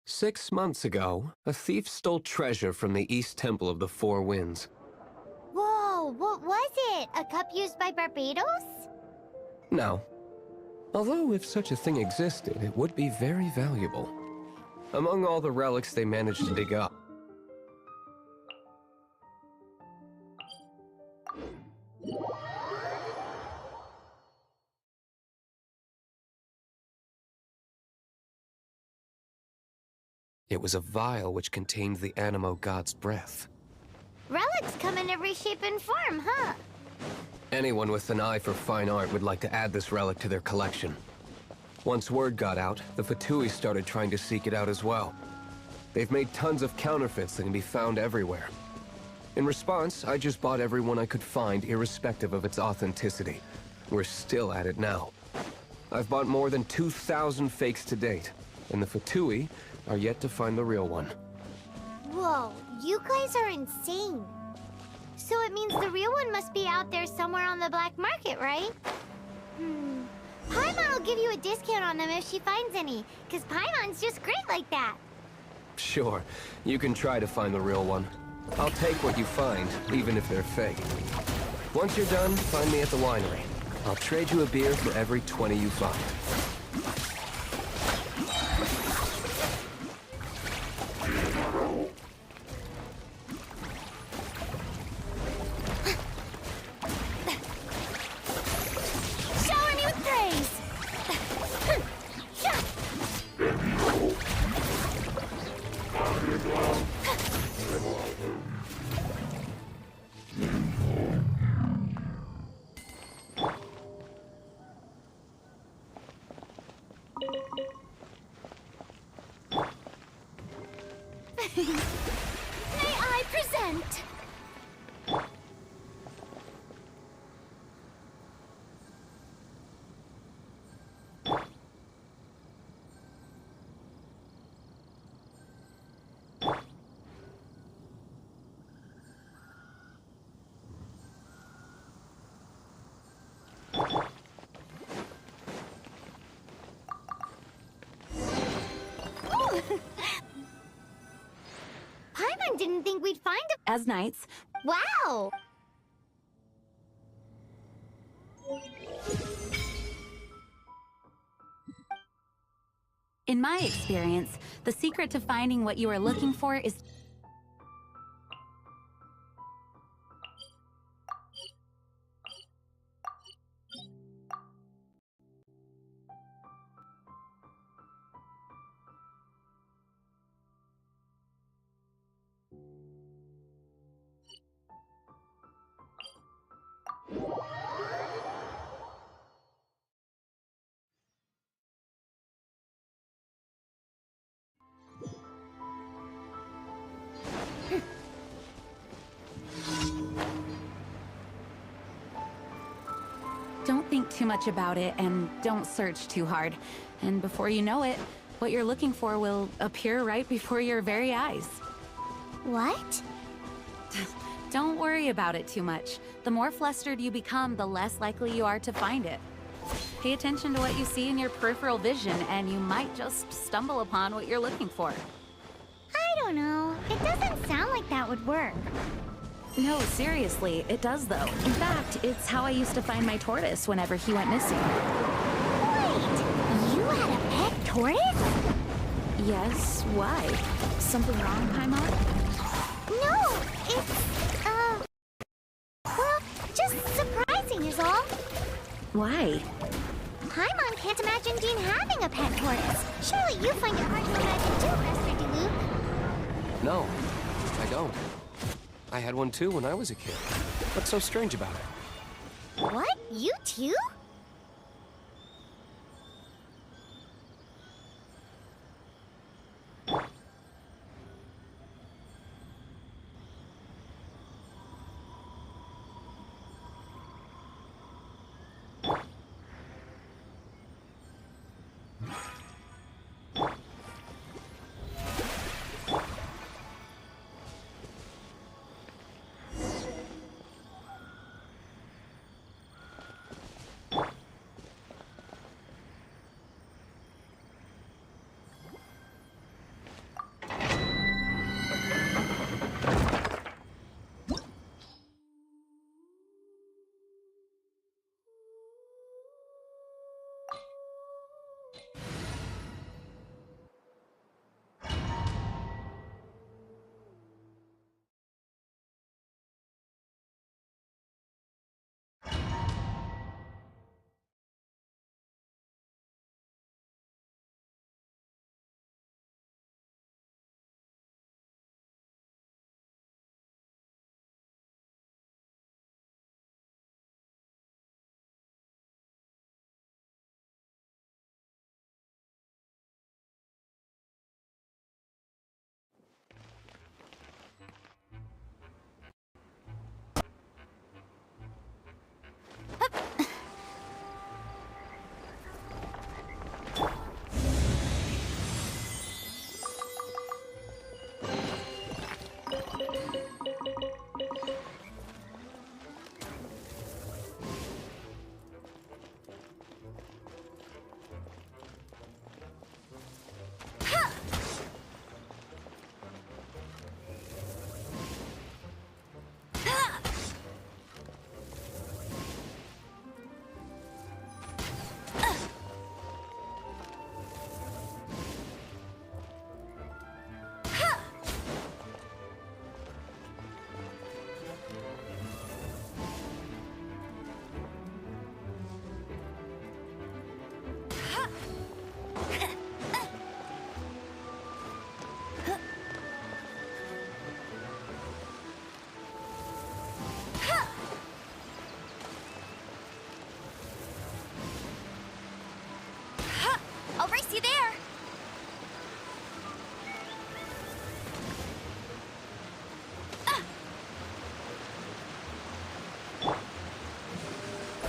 "6 months ago, a thief stole treasure from the East Temple of the Four Winds. Whoa, what was it? A cup used by Barbados? No. Although if such a thing existed, it would be very valuable. Among all the relics they managed to dig up, it was a vial which contained the Animo god's breath. Relics come in every shape and form, huh? Anyone with an eye for fine art would like to add this relic to their collection. Once word got out, the Fatui started trying to seek it out as well. They've made tons of counterfeits that can be found everywhere. In response, I just bought every one I could find, irrespective of its authenticity. We're still at it now. I've bought more than 2,000 fakes to date, and the Fatui are yet to find the real one. Whoa, you guys are insane. So it means the real one must be out there somewhere on the black market, right? Paimon will give you a discount on them if she finds any, because Paimon's just great like that. Sure, you can try to find the real one. I'll take what you find, even if they're fake. Once you're done, find me at the winery. I'll trade you a beer for every 20 you find. May I present? Paimon didn't think we'd find it. As knights... Wow! In my experience, the secret to finding what you are looking for is... Don't think too much about it, and don't search too hard. And before you know it, what you're looking for will appear right before your very eyes. What? Don't worry about it too much. The more flustered you become, the less likely you are to find it. Pay attention to what you see in your peripheral vision, and you might just stumble upon what you're looking for. I don't know. It doesn't sound like that would work. No, seriously, it does though. In fact, it's how I used to find my tortoise whenever he went missing. Wait! You had a pet tortoise? Yes, why? Something wrong, Paimon? No, it's, well, just surprising is all. Why? Paimon can't imagine Dean having a pet tortoise. Surely you find it hard to imagine too, Master Diluc. No, I don't. I had one too when I was a kid. What's so strange about it? What? You too? I'll race you there.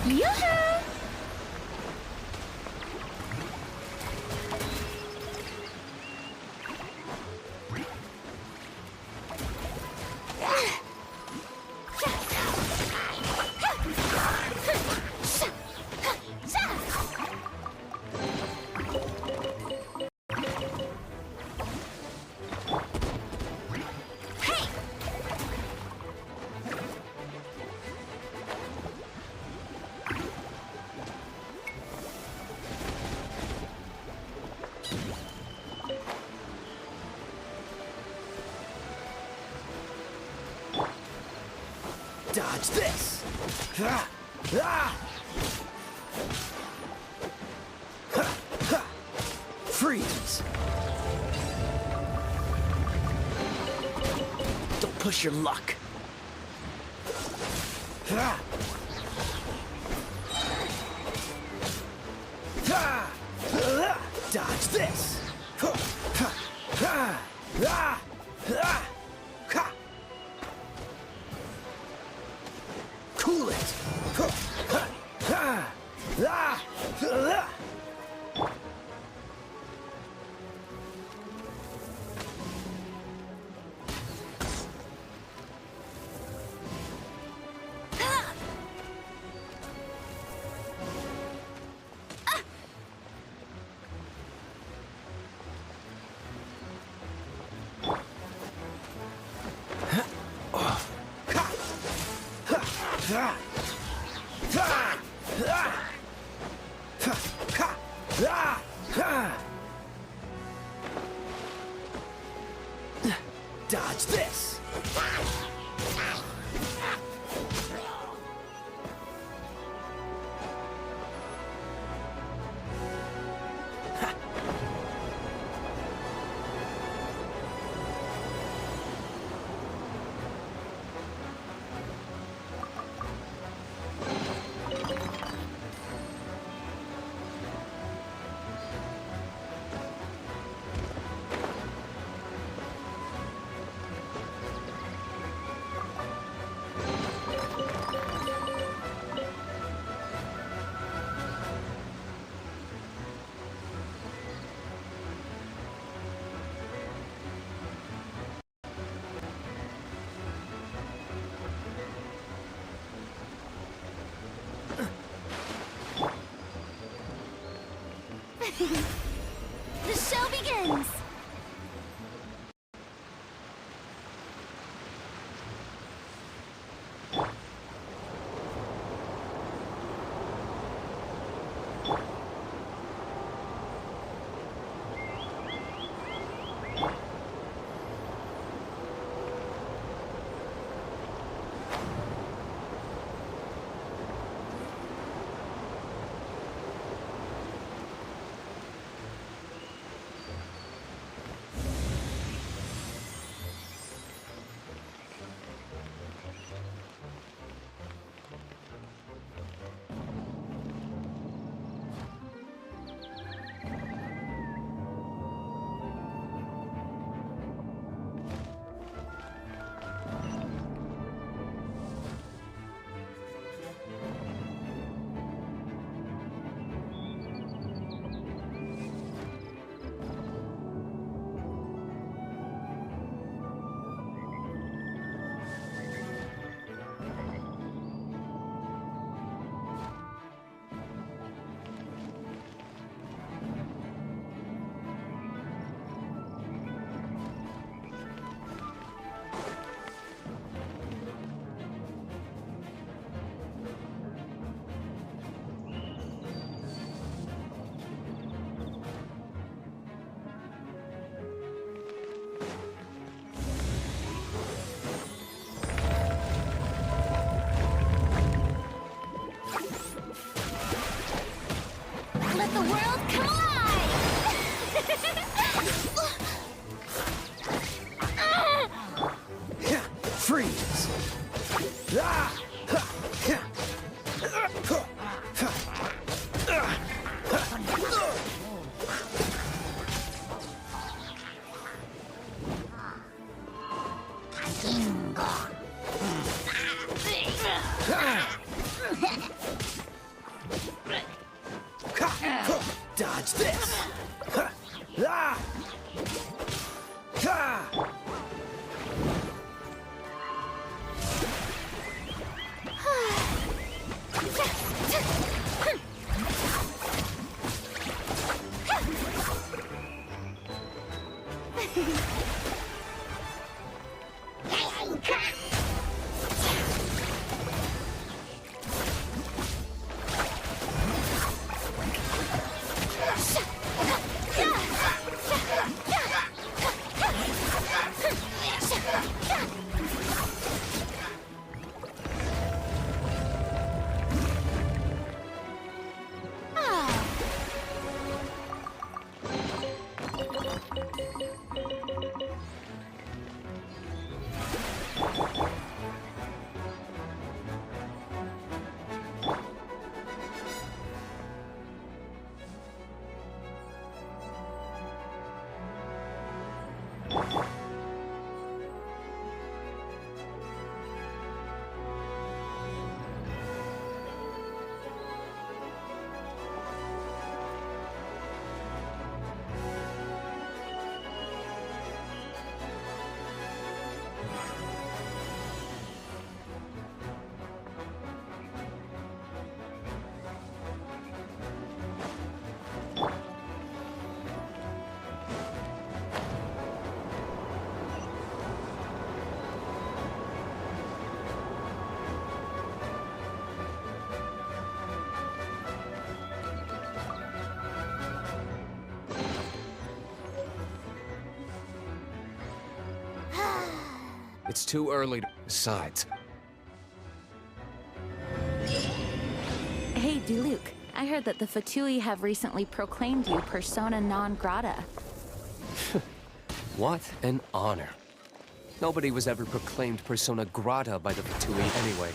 Yoo-hoo! Dodge this! Freeze! Don't push your luck. Dodge this! Cool it! Dodge this! The show begins! Let the world come alive! Freeze! Dodge this! It's too early to... Besides... Hey, Diluc. I heard that the Fatui have recently proclaimed you persona non grata. What an honor. Nobody was ever proclaimed persona grata by the Fatui anyway.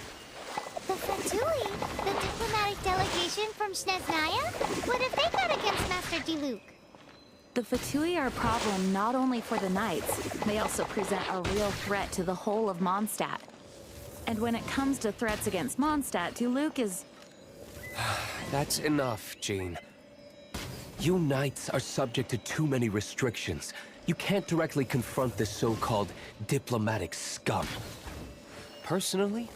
The Fatui? The diplomatic delegation from Snezhnaya? What have they got against Master Diluc? The Fatui are a problem not only for the Knights, they also present a real threat to the whole of Mondstadt. And when it comes to threats against Mondstadt, Diluc is... That's enough, Jean. You Knights are subject to too many restrictions. You can't directly confront this so-called diplomatic scum. Personally,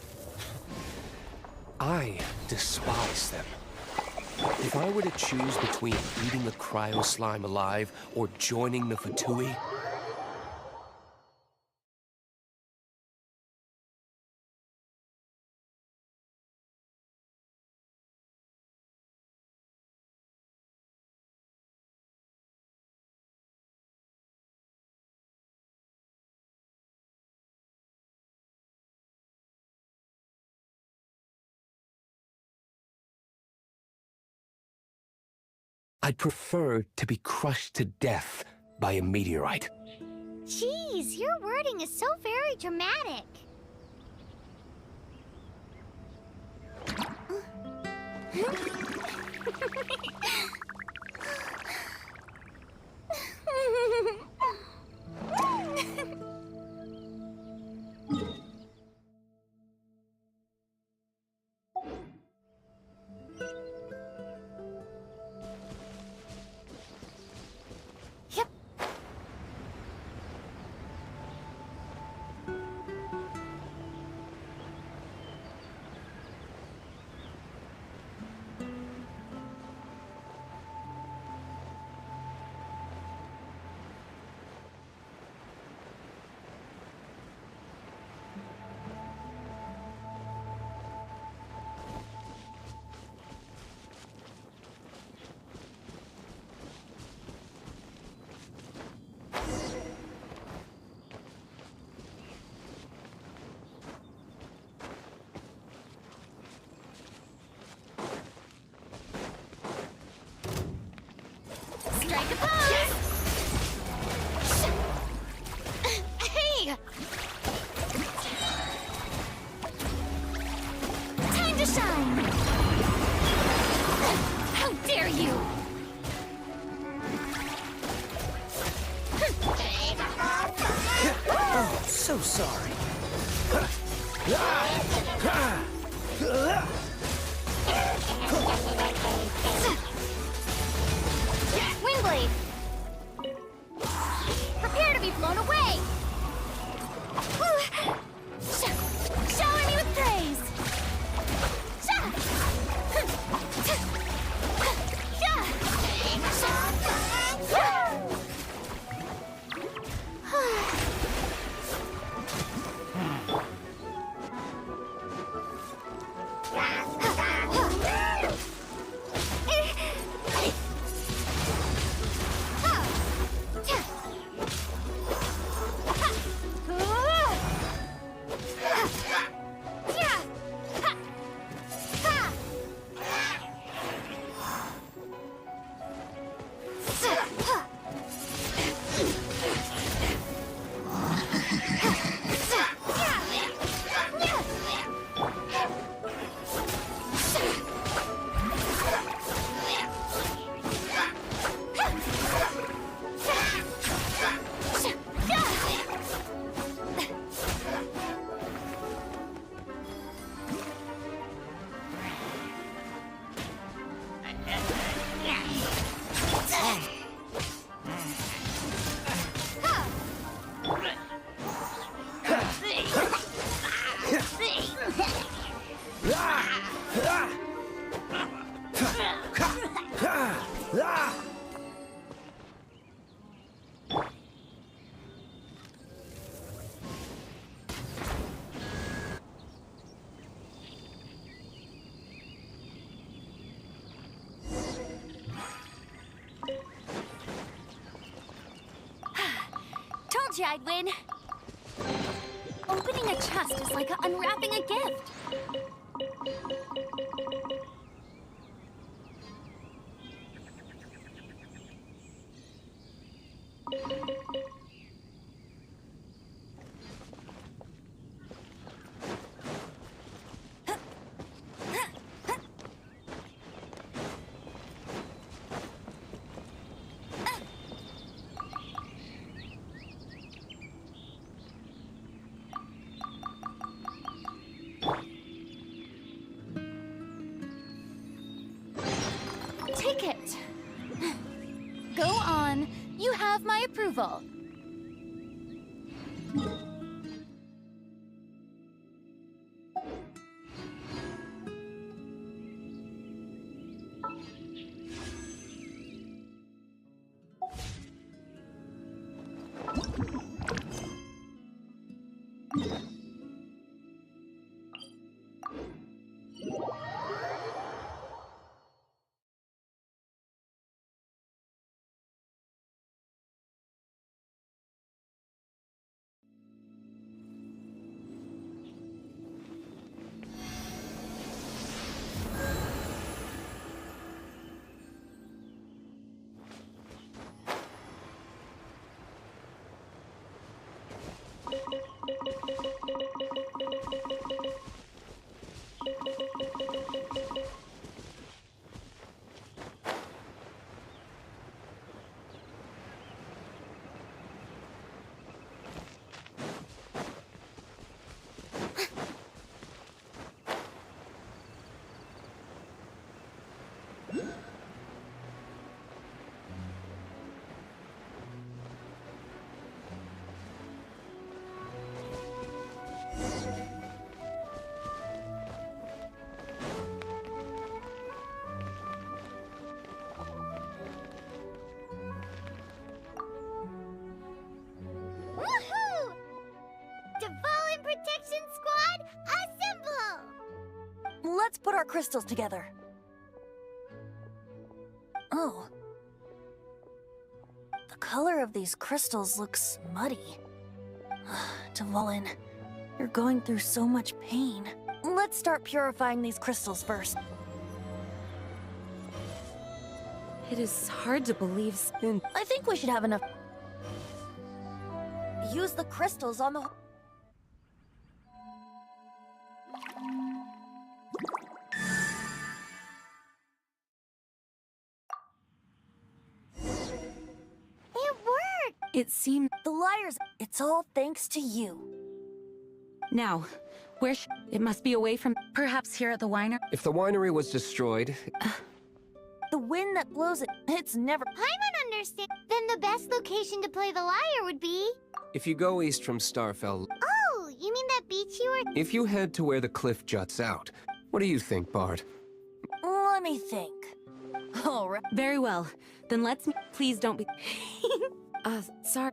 I despise them. If I were to choose between eating the cryo slime alive or joining the Fatui, I'd prefer to be crushed to death by a meteorite. Jeez, your wording is so very dramatic. Yep. Strike a pose! Hey! Time to shine! How dare you! Oh, so sorry. Wingblade! Prepare to be blown away! Shower me with praise! Told you I'd win. Opening a chest is like unwrapping a gift. Take it. Go on. You have my approval. Woohoo! Dvalin Protection Squad, assemble! Let's put our crystals together. Oh. The color of these crystals looks muddy. Dvalin, you're going through so much pain. Let's start purifying these crystals first. It is hard to believe. I think we should have enough. Use the crystals on the. It worked! It seemed. The liars. It's all thanks to you. Now, it must be away from. Perhaps here at the winery? If the winery was destroyed... The wind that blows it, it's never. Paimon understand. Then the best location to play the lyre would be. If you go east from Starfell... Oh, you mean that beach you were. If you head to where the cliff juts out, what do you think, Bard? Let me think. All right. Very well. Then let's. Please don't be. Sorry.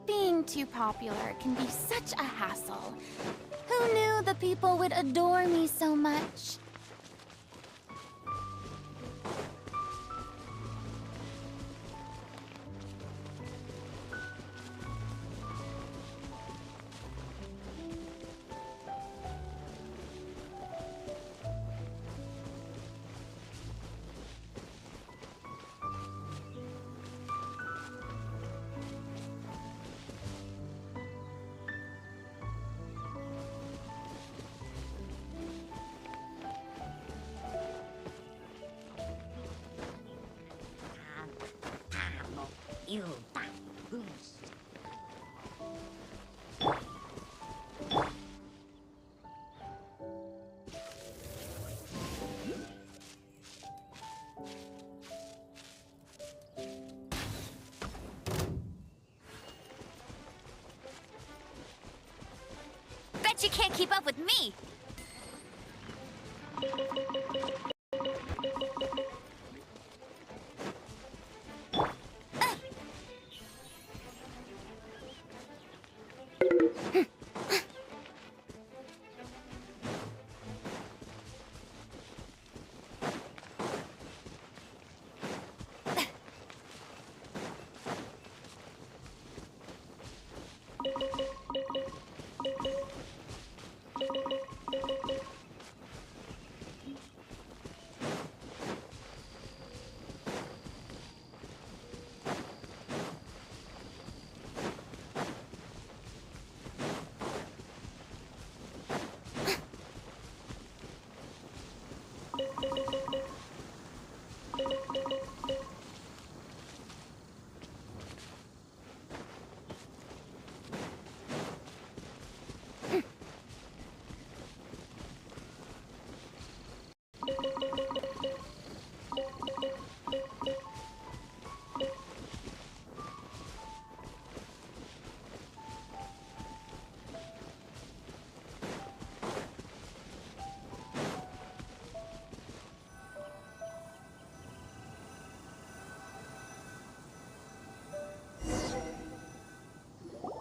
Being too popular can be such a hassle. Who knew the people would adore me so much? Bet you can't keep up with me!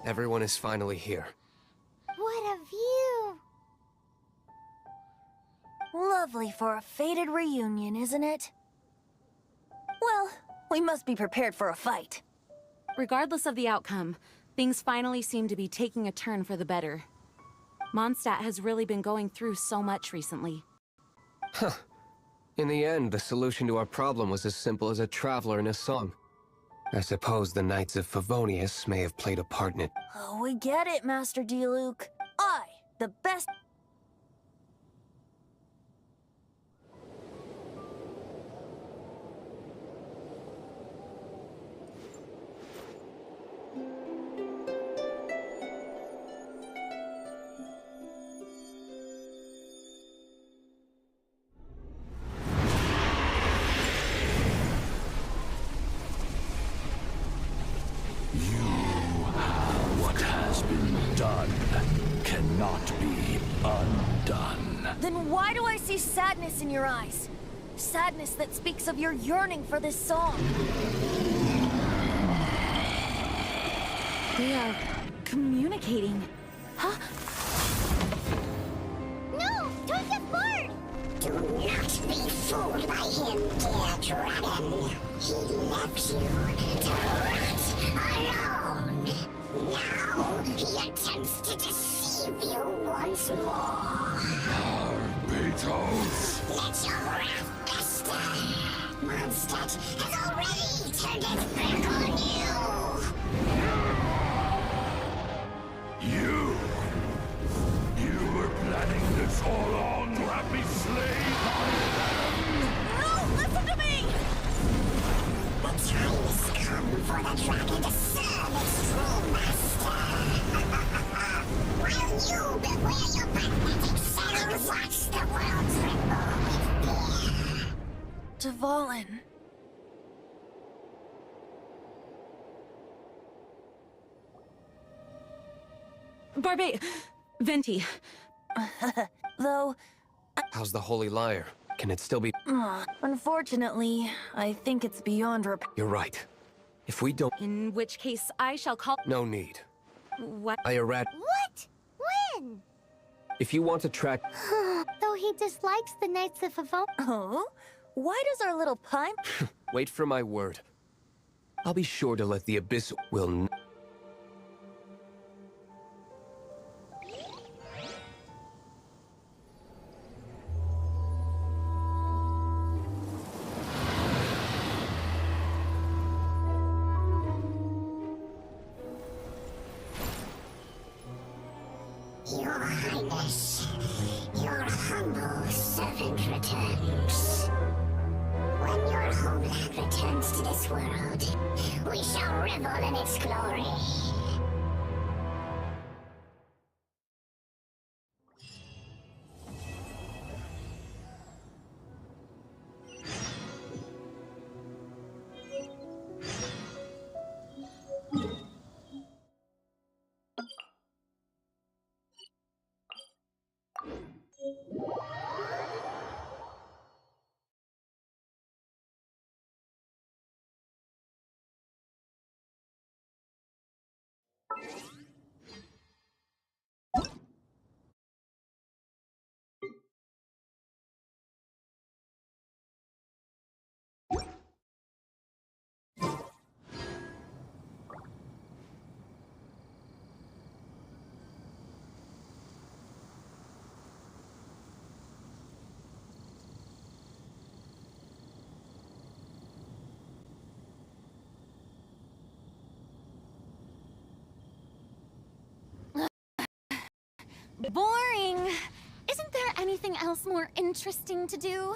Everyone is finally here. What a view! Lovely for a fated reunion, isn't it? Well, we must be prepared for a fight. Regardless of the outcome, things finally seem to be taking a turn for the better. Mondstadt has really been going through so much recently. Huh. In the end, the solution to our problem was as simple as a traveler in a song. I suppose the Knights of Favonius may have played a part in it. Oh, we get it, Master Diluc. I, the best... What has been done cannot be undone. Then why do I see sadness in your eyes? Sadness that speaks of your yearning for this song. They are communicating. Huh? No! Don't get bored! Do not be fooled by him, dear dragon. He left you to rot alone. Now he attempts to deceive you once more. Beetles! Let your wrath fester. Mondstadt has already turned its back on You! You were planning this all along to have me slain by them! No! Listen to me! The time has come for the dragon to serve its true master. While you beware your magnetic shadows, watch the world tremble with fear. Dvalin. Venti. Though, How's the Holy Lyre? Can it still be... unfortunately, I think it's beyond repair. You're right. If we don't... In which case, I shall call... No need. What? I errat... What? When? If you want to track... Though he dislikes the Knights of Favonius. Oh? Why does our little pime... Wait for my word. I'll be sure to let the Abyss will... Your Highness, your humble servant returns. When your homeland returns to this world, we shall revel in its glory. Boring! Isn't there anything else more interesting to do?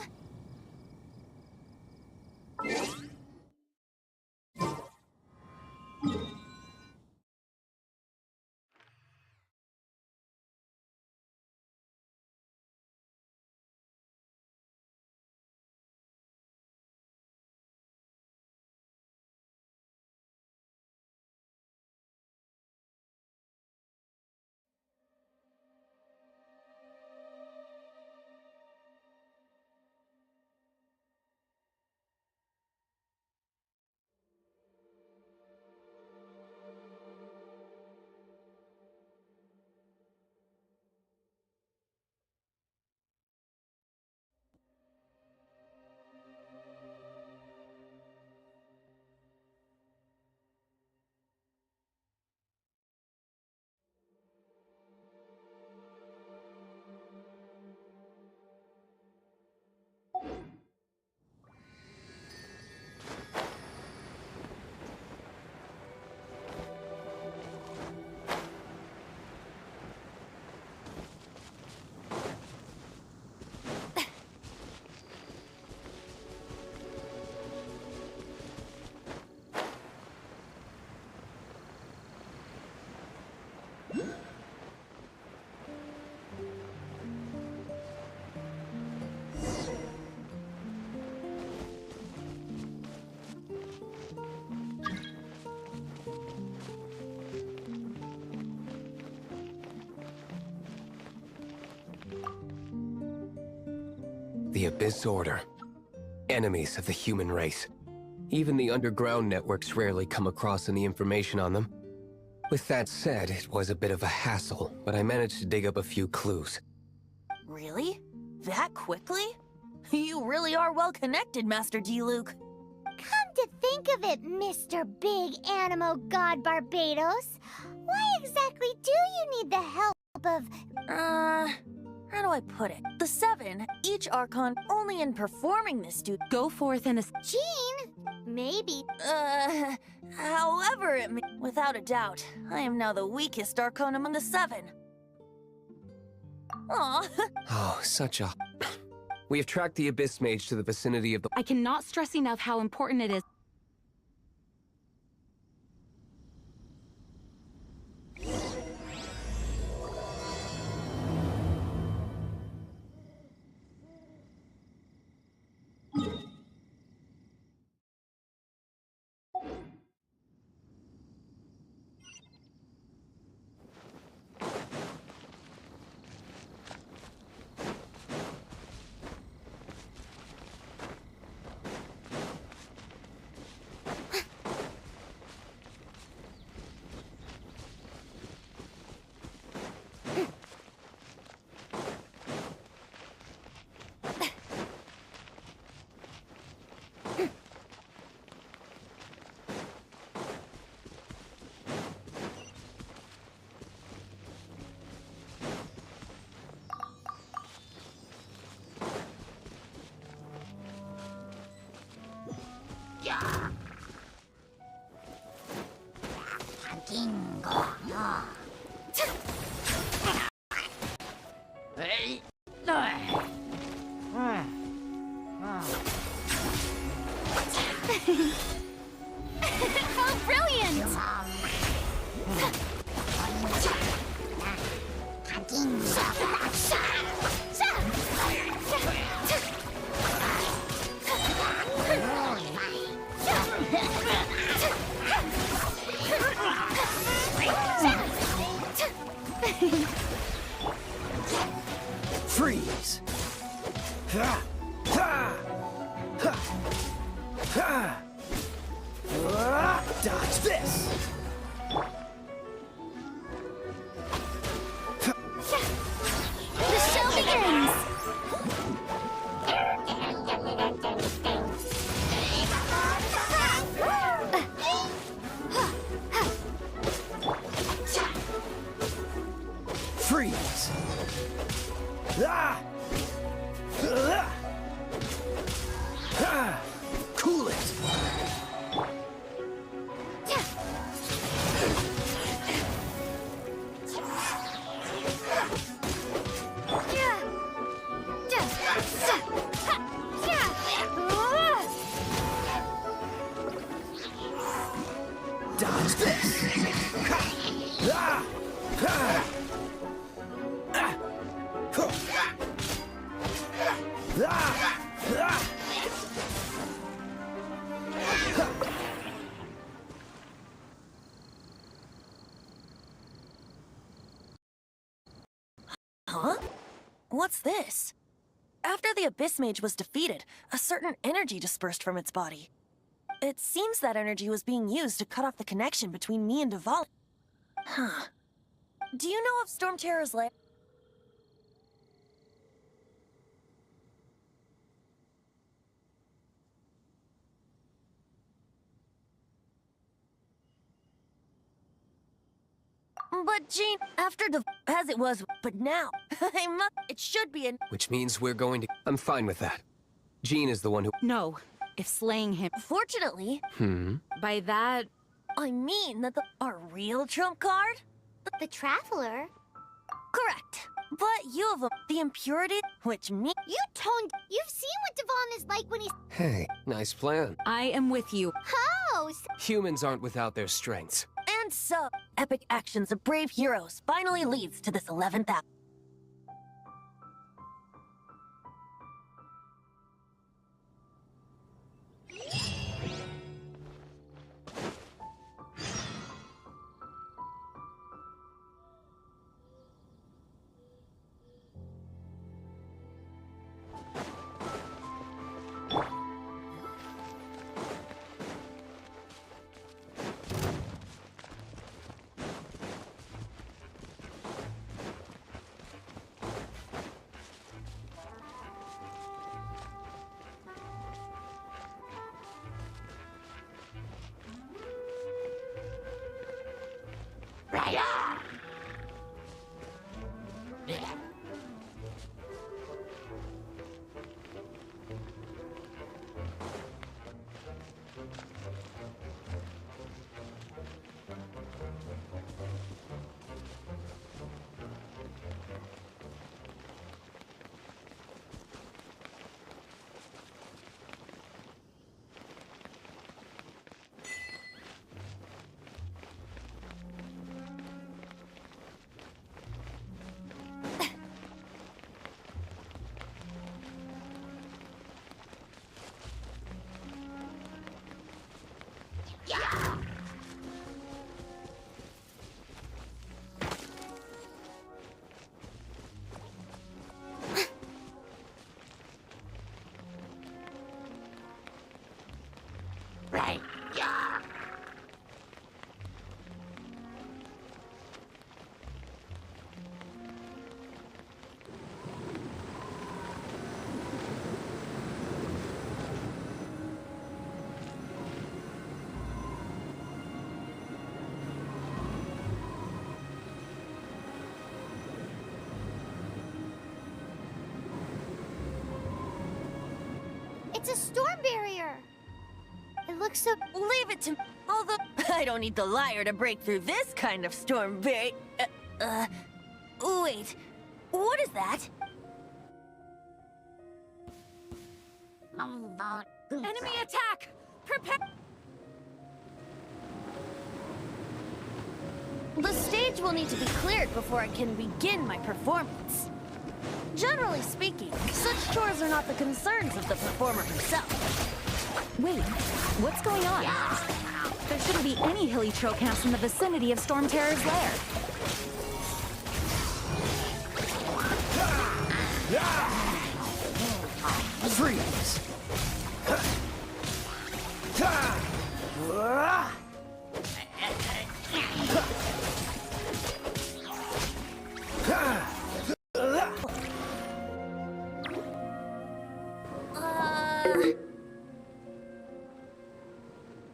The Abyss Order. Enemies of the human race. Even the underground networks rarely come across any information on them. With that said, it was a bit of a hassle, but I managed to dig up a few clues. Really? That quickly? You really are well connected, Master D-Luke. Come to think of it, Mr. Big Animo God Barbados, why exactly do you need the help of... How do I put it? The 7, each Archon only in performing this duty. Go forth and Jean? Maybe. However it may... Without a doubt, I am now the weakest Archon among the 7. Aw. Oh, such a... We have tracked the Abyss Mage to the vicinity of the... I cannot stress enough how important it is. How brilliant! Freeze! Ha! Ha! Ha! Ha! Dodge this! The show begins! Freeze! Ah! Ah! Ah! Cool it! Dodge this! Ha! Ah! Ha! Ah! Huh. Ah! Ah! Huh? What's this? After the Abyss Mage was defeated, a certain energy dispersed from its body. It seems that energy was being used to cut off the connection between me and Duval. Huh. Do you know of Storm Terror's lair? But Jean, after the... as it was, but now, it should be an... Which means we're going to... I'm fine with that. Jean is the one who... No, if slaying him... Fortunately... By that... I mean that our real trump card? The Traveler? Correct. But you have the impurity, which me... You've seen what Devon is like when he's... Hey, nice plan. I am with you. Host! Humans aren't without their strengths. And so, epic actions of brave heroes finally leads to this 11th hour. It's a storm barrier. It looks so... Leave it to... Although... I don't need the liar to break through this kind of storm barrier. Wait. What is that? Enemy attack! Prepare! The stage will need to be cleared before I can begin my performance. Generally speaking, such chores are not the concerns of the performer himself. Wait, what's going on? There shouldn't be any hilly trail camps in the vicinity of Storm Terror's lair. Freeze!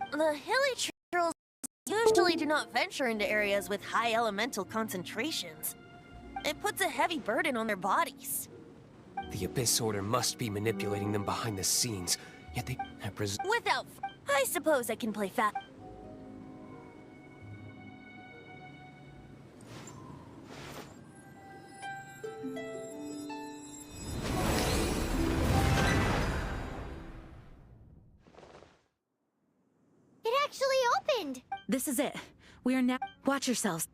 The hilly trails usually do not venture into areas with high elemental concentrations. It puts a heavy burden on their bodies. The Abyss Order must be manipulating them behind the scenes, yet they Without... I suppose I can play fat. It actually opened! This is it. We are now... Watch yourselves.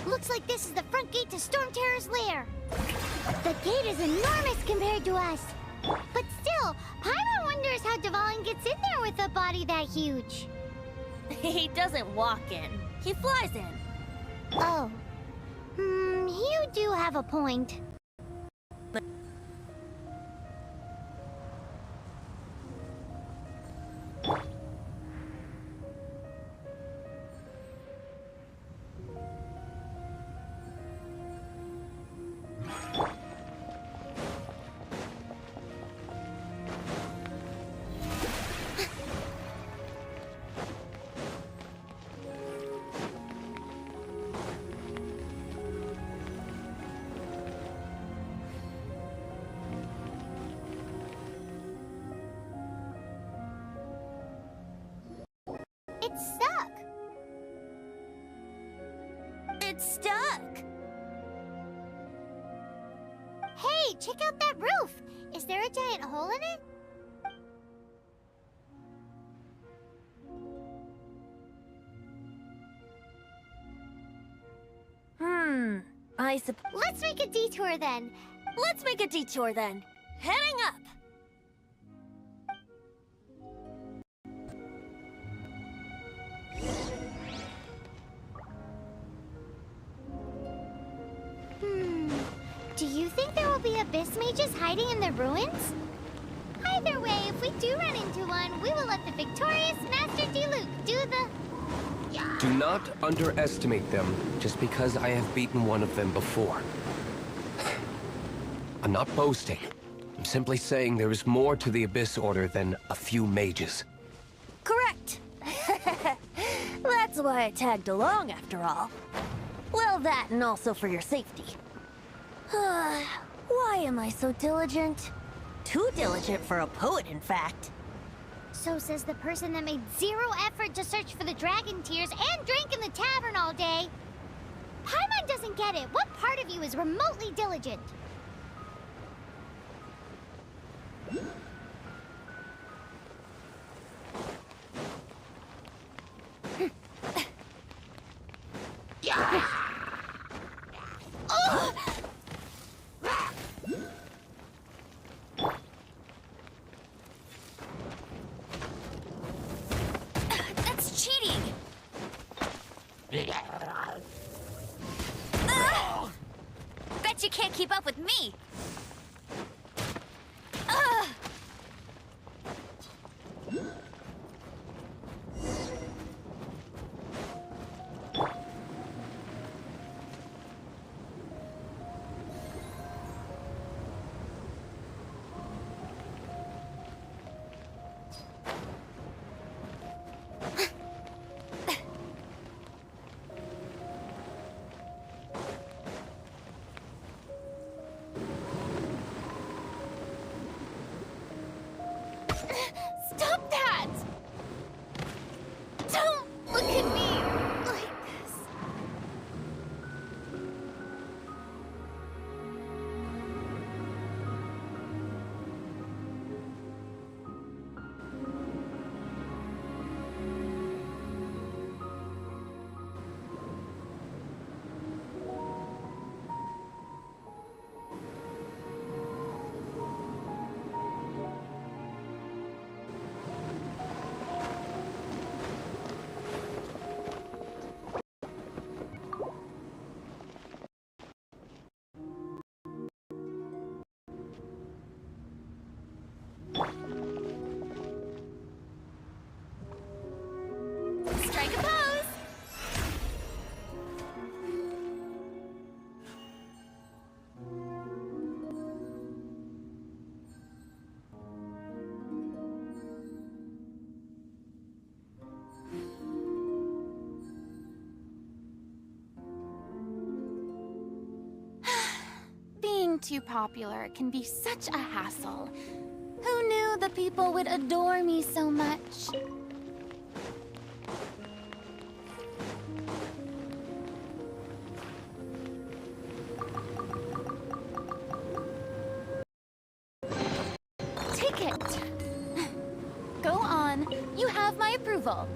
Looks like this is the front gate to Storm Terror's lair. The gate is enormous compared to us. But still, Paimon wonders how Dvalin gets in there with a body that huge. He doesn't walk in. He flies in. Oh. You do have a point. It's stuck. It's stuck. Hey, check out that roof. Is there a giant hole in it? Let's make a detour then. Let's make a detour then. Heading up! Do you think there will be abyss mages hiding in the ruins? Either way, if we do run into one, we will let the victorious Master Diluc do the... Do not underestimate them just because I have beaten one of them before. I'm not boasting. I'm simply saying there is more to the Abyss Order than a few mages. Correct! That's why I tagged along, after all. Well, that and also for your safety. Why am I so diligent? Too diligent for a poet, in fact. So says the person that made zero effort to search for the dragon tears and drank in the tavern all day. Paimon doesn't get it. What part of you is remotely diligent? That's cheating! Bet you can't keep up with me! Stop that! Don't look at me like this. Strike a pose! Being too popular can be such a hassle. Who knew the people would adore me so much? Ticket. Go on. You have my approval.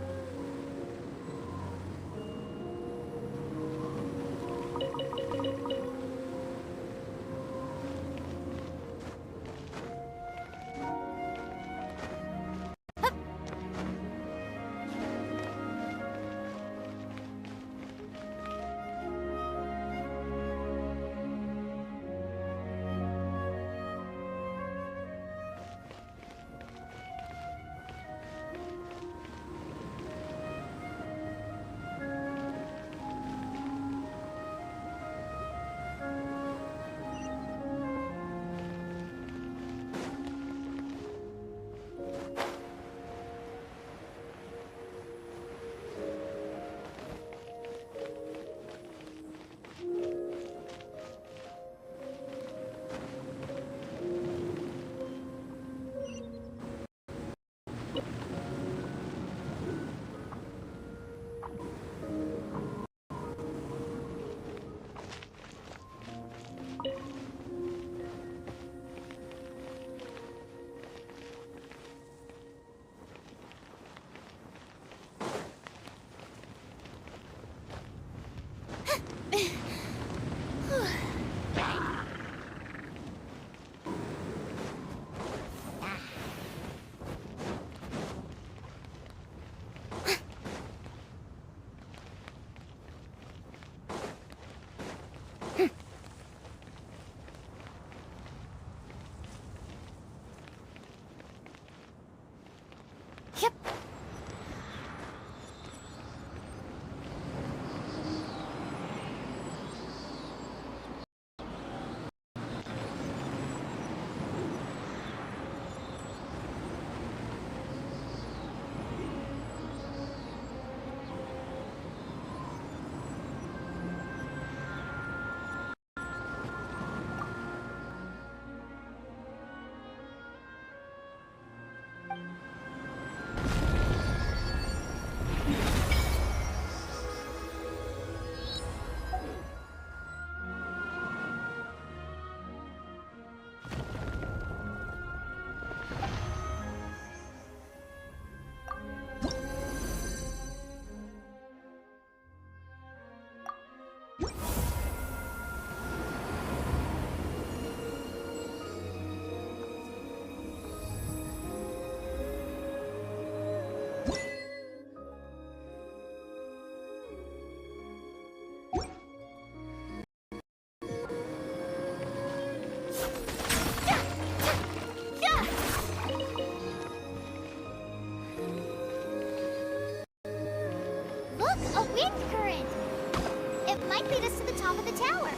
might lead us to the top of the tower.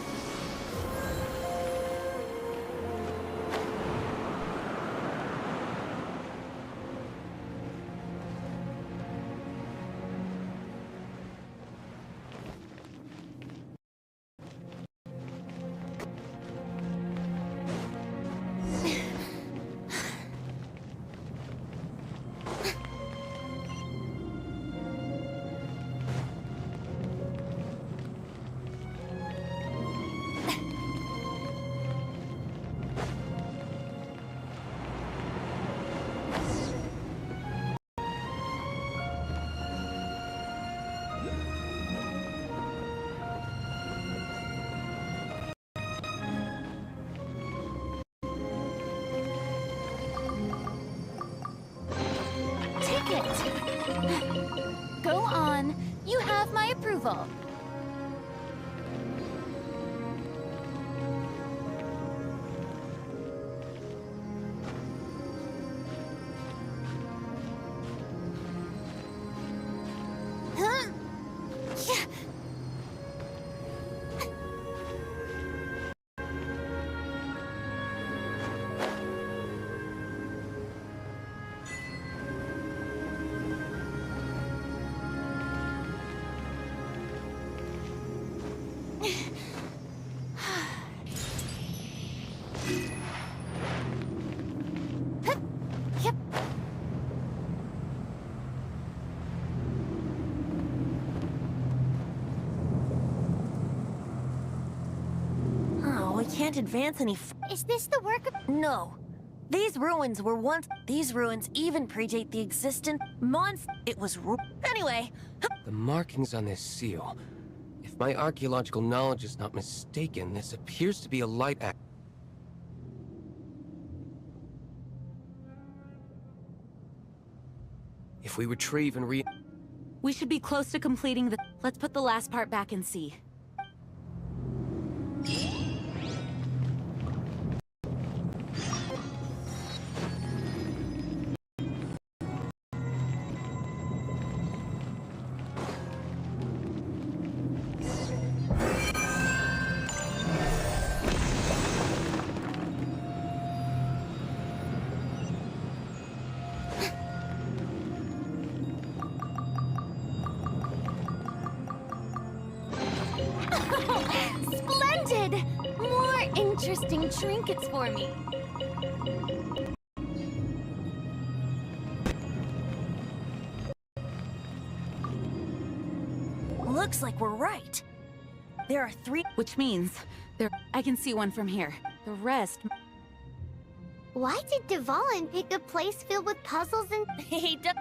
Go on. You have my approval. Huh? Yeah. Yep. Oh, we can't advance any Is this the work of... No. These ruins were once... These ruins even predate the existence... It was... Anyway... The markings on this seal. If my archaeological knowledge is not mistaken, this appears to be a light act. If we retrieve and We should be close to completing the... Let's put the last part back and see. Splendid! More interesting trinkets for me. Looks like we're right. There are 3... Which means I can see one from here. The rest... Why did Dvalin pick a place filled with puzzles and... He does...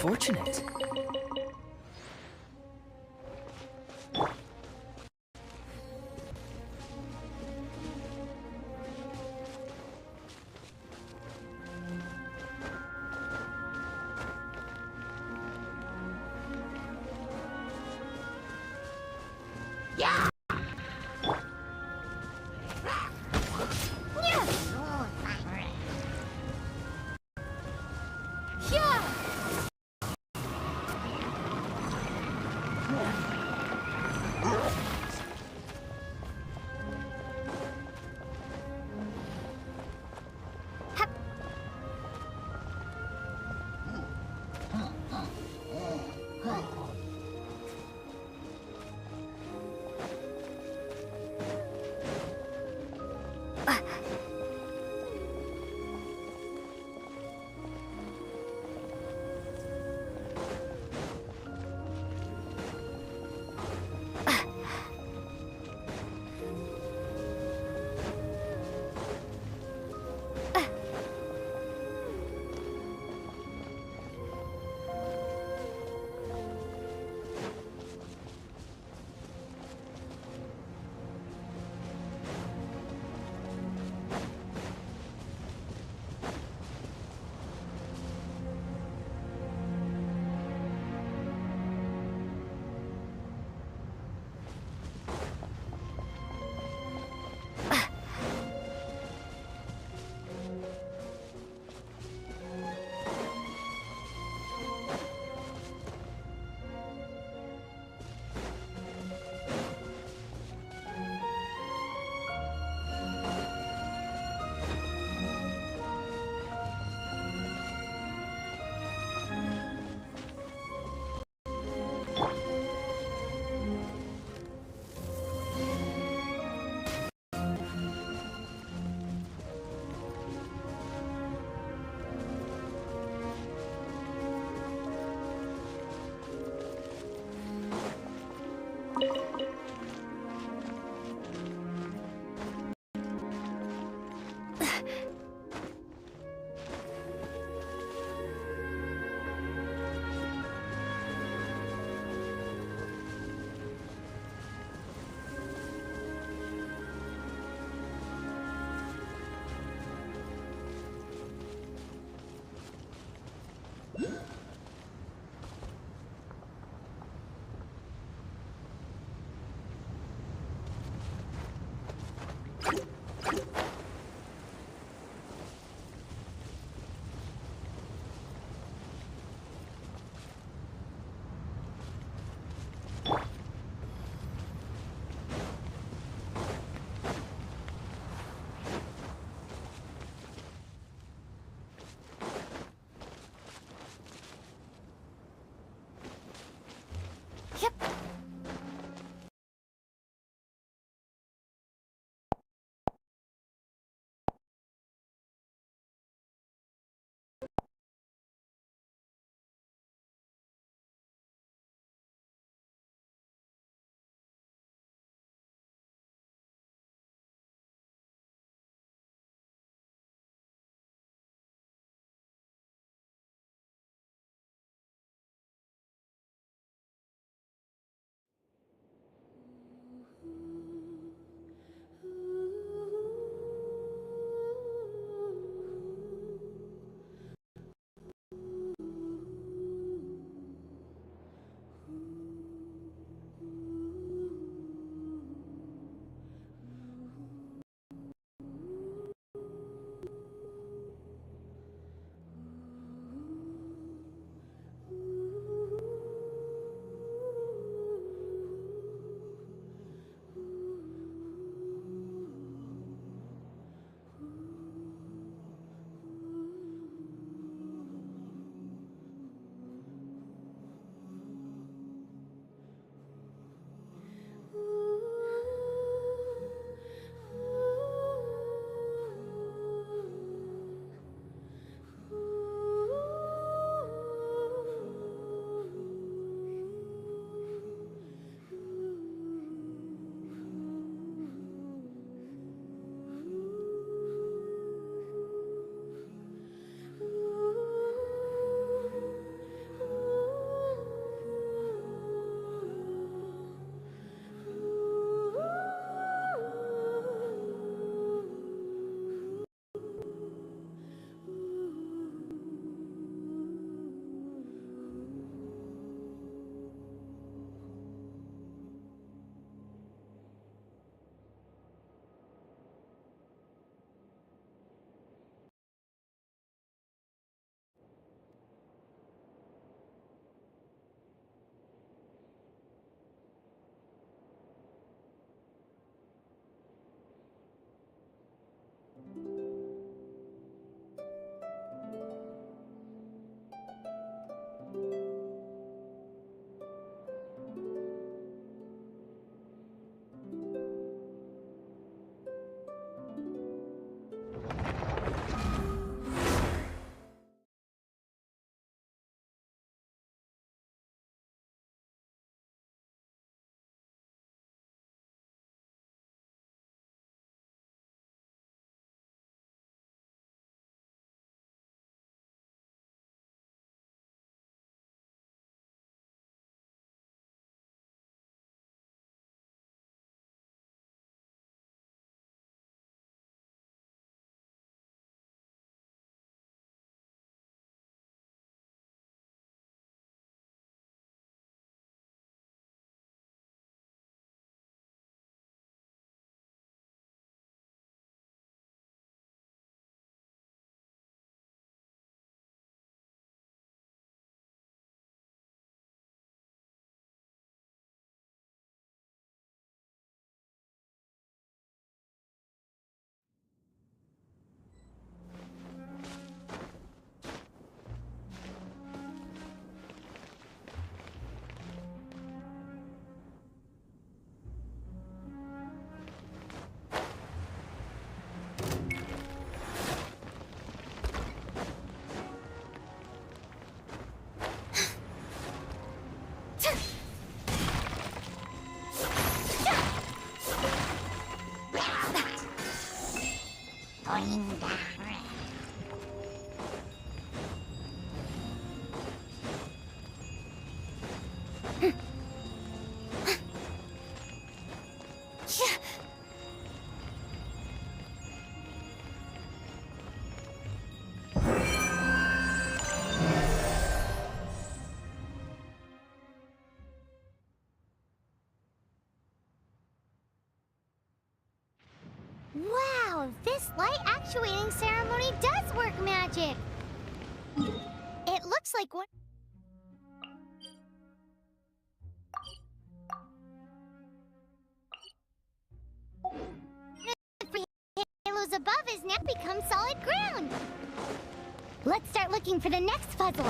unfortunate. Yeah! Wow, this light actuating ceremony does work magic! It looks like one... halos above has now become solid ground! Let's start looking for the next puzzle!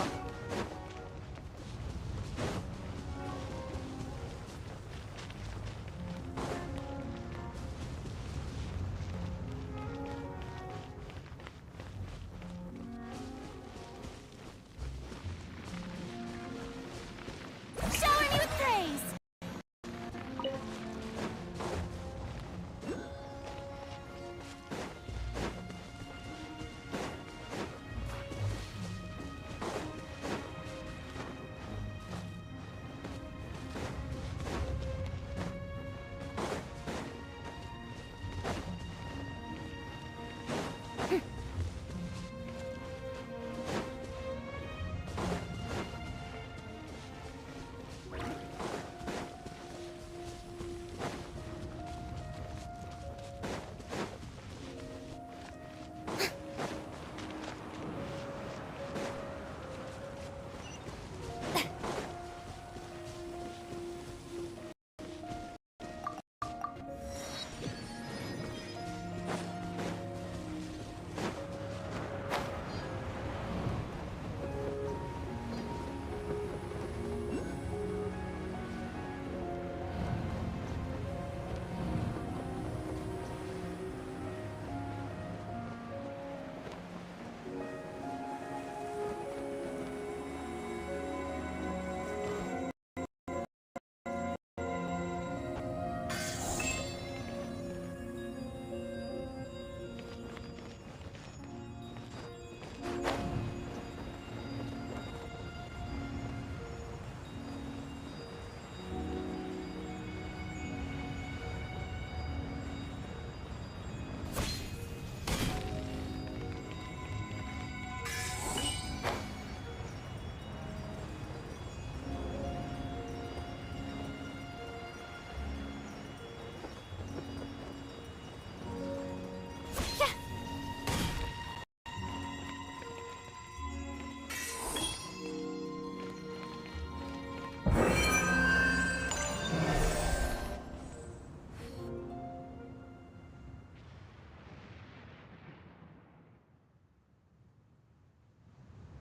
Shower me with praise!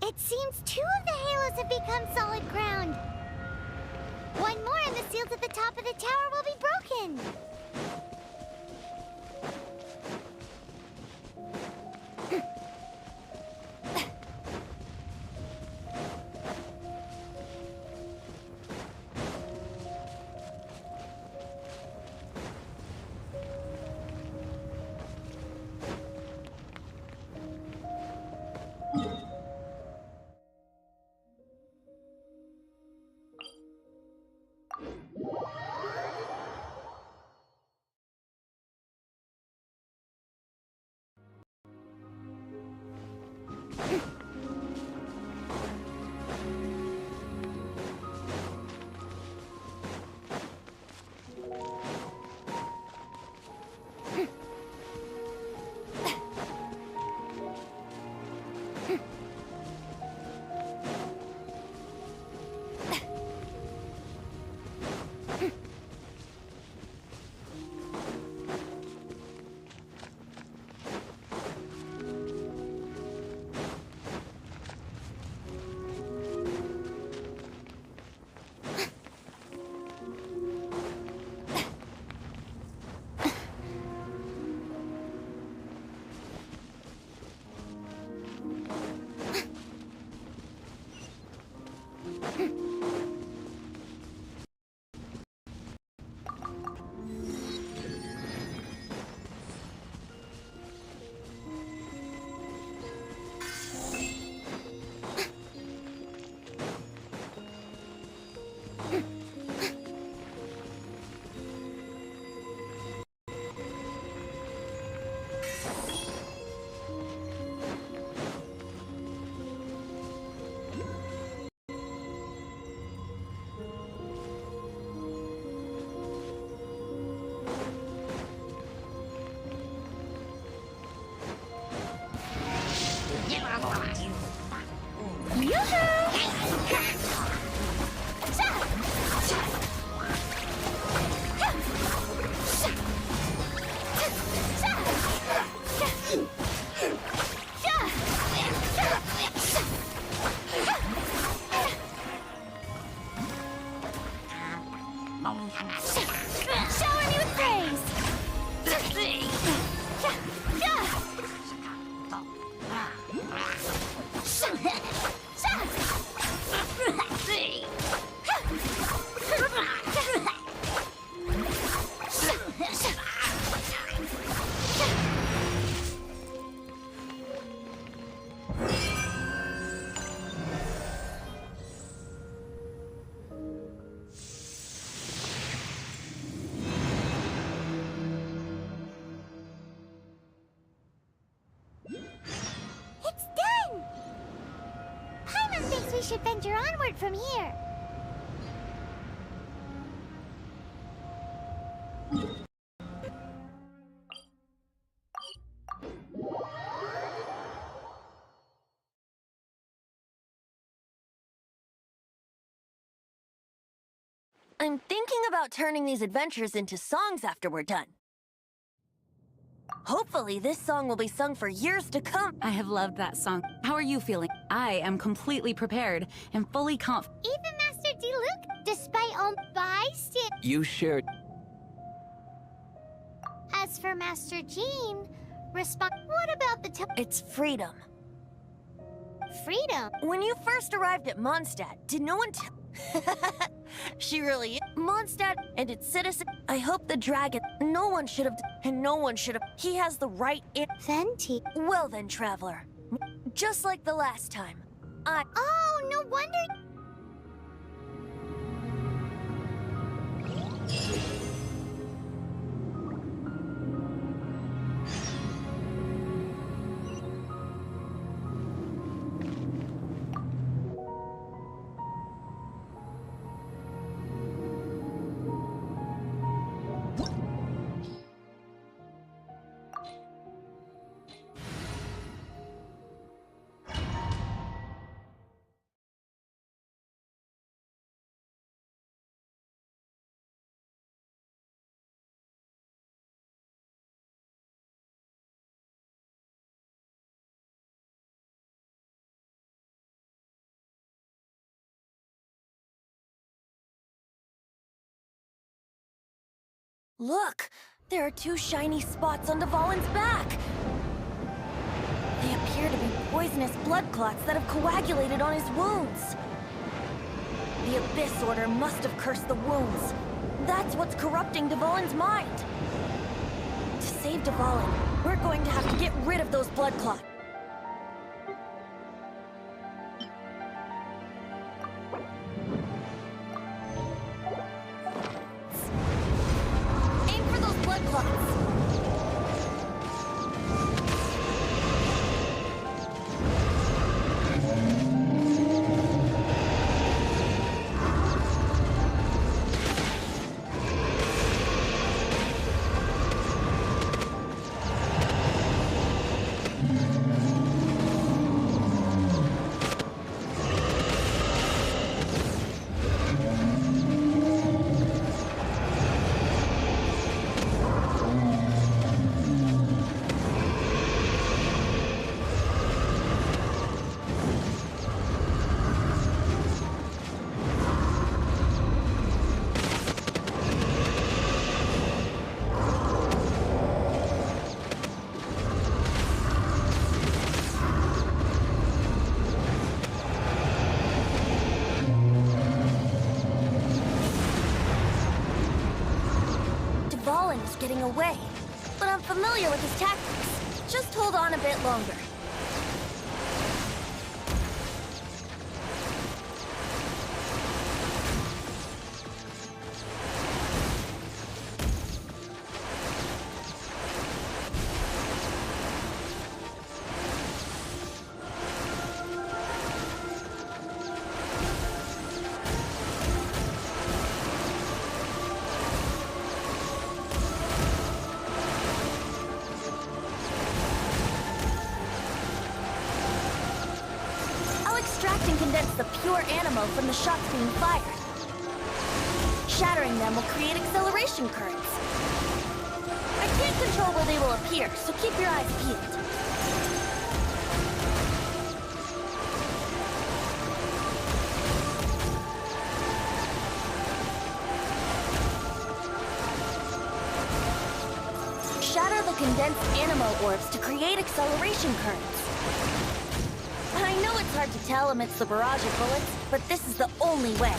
It seems 2 of the halos have become solid ground. One more and the seals at the top of the tower will be broken. should venture onward from here. I'm thinking about turning these adventures into songs after we're done. Hopefully, this song will be sung for years to come. I have loved that song. How are you feeling? I am completely prepared and fully confident. Even Master Diluc, despite all bystand. You shared. As for Master Jean, what about the It's freedom. freedom? When you first arrived at Mondstadt, did no one She really is. Mondstadt and its citizens. I hope the dragon. No one should have. And no one should have. He has the right. Fenty. Well then, traveler. Just like the last time. Oh, no wonder. Look! There are two shiny spots on Dvalin's back! They appear to be poisonous blood clots that have coagulated on his wounds. The Abyss Order must have cursed the wounds. That's what's corrupting Dvalin's mind. To save Dvalin, we're going to have to get rid of those blood clots. Getting away, but I'm familiar with his tactics. Just hold on a bit longer. The pure animal from the shots being fired. Shattering them will create acceleration currents. I can't control where they will appear, so keep your eyes peeled. Shatter the condensed animal orbs to create acceleration currents. I know it's hard to tell amidst the barrage of bullets, but this is the only way.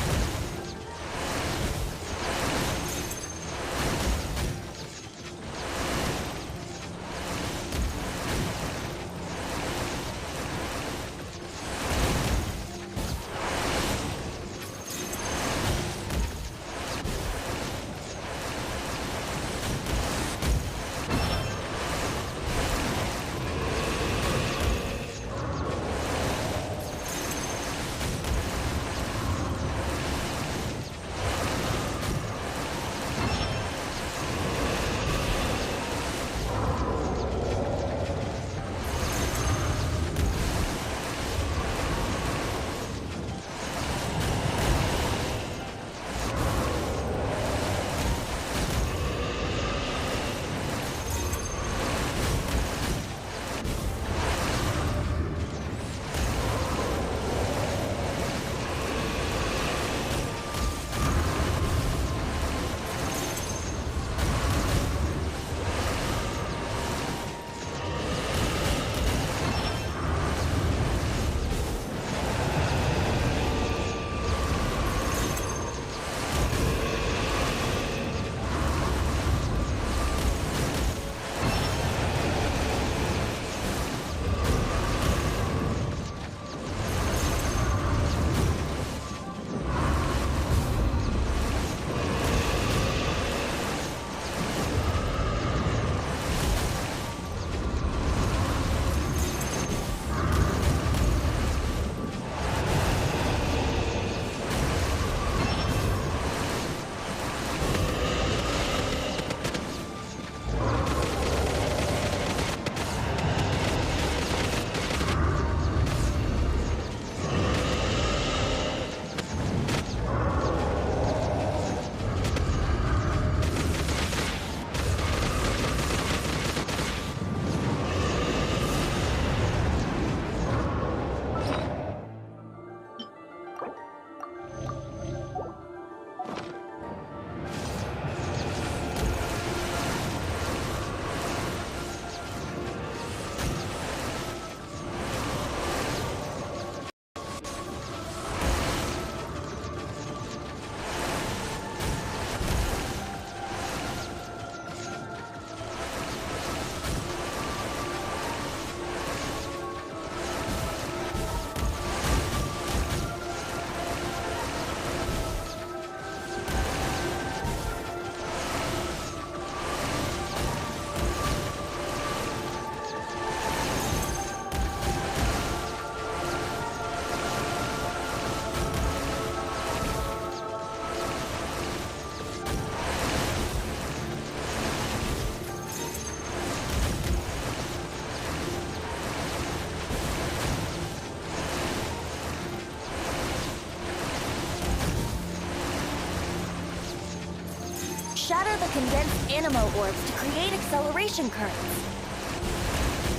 Scatter the condensed animo orbs to create acceleration currents.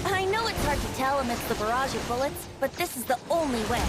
I know it's hard to tell amidst the barrage of bullets, but this is the only way.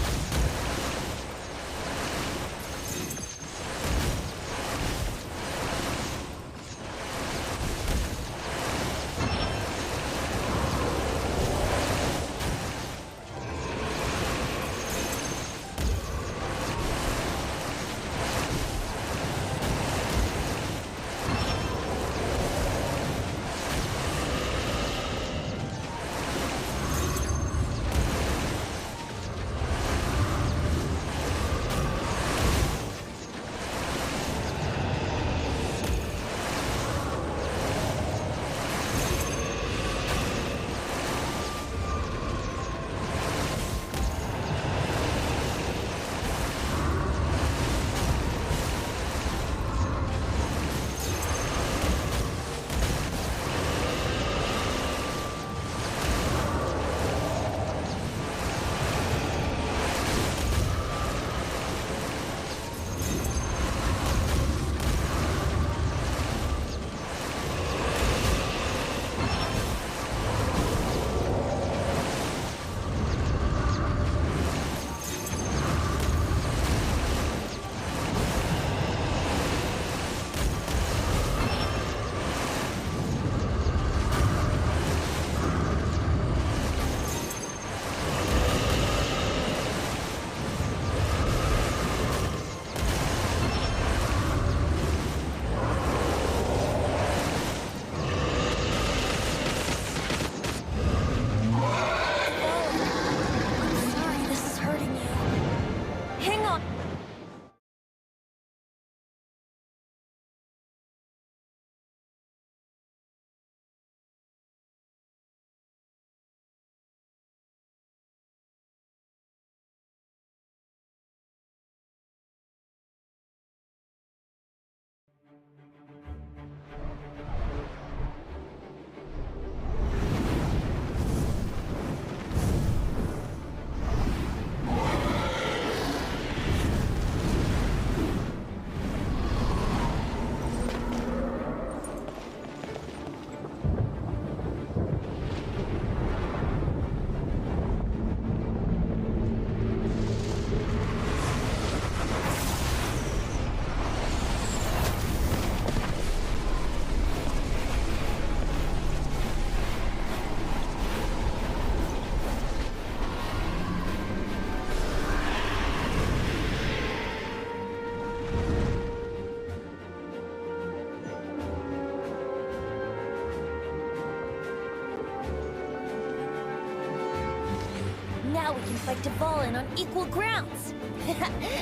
Now we can fight Dvalin on equal grounds.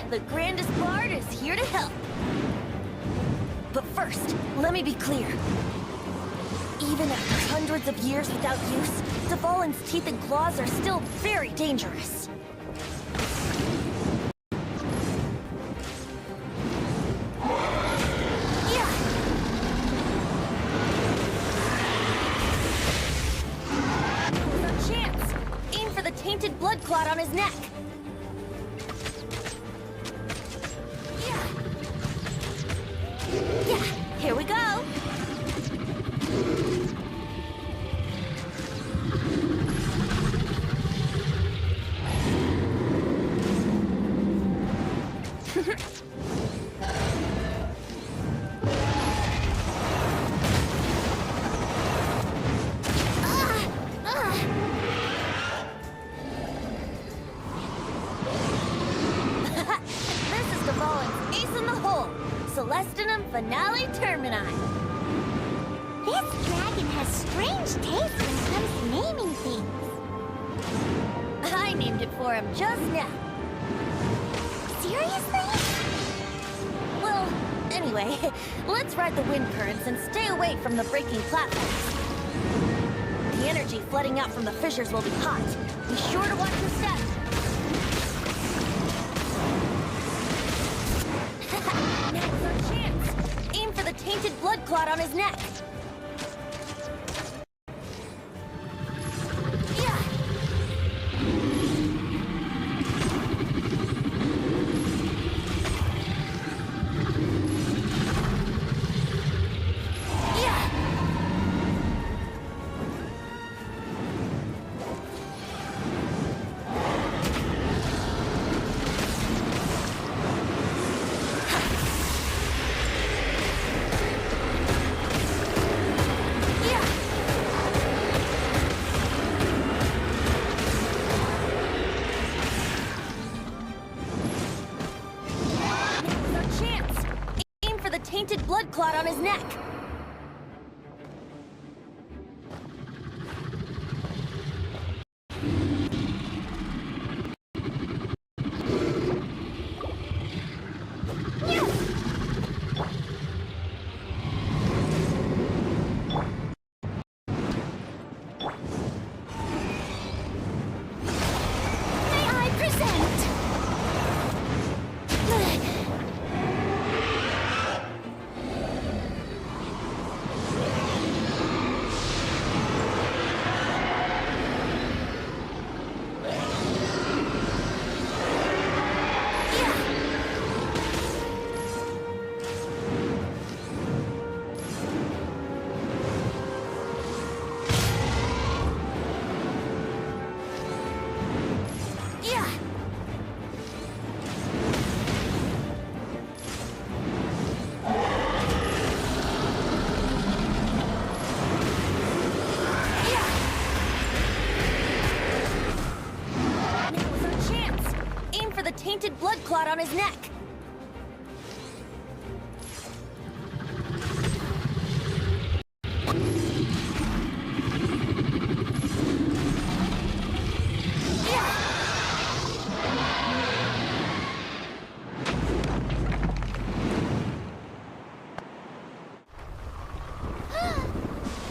The grandest bard is here to help. But first, let me be clear. Even after hundreds of years without use, Dvalin's teeth and claws are still very dangerous. Tainted blood clot on his neck. Yeah, here we go. Finale Termini. This dragon has strange taste when it comes to naming things. I named it for him just now. Seriously? Well, anyway, let's ride the wind currents and stay away from the breaking platforms. The energy flooding out from the fissures will be hot. Be sure to watch your step. Now's our chance. Aim for the tainted blood clot on his neck. spot on his neck.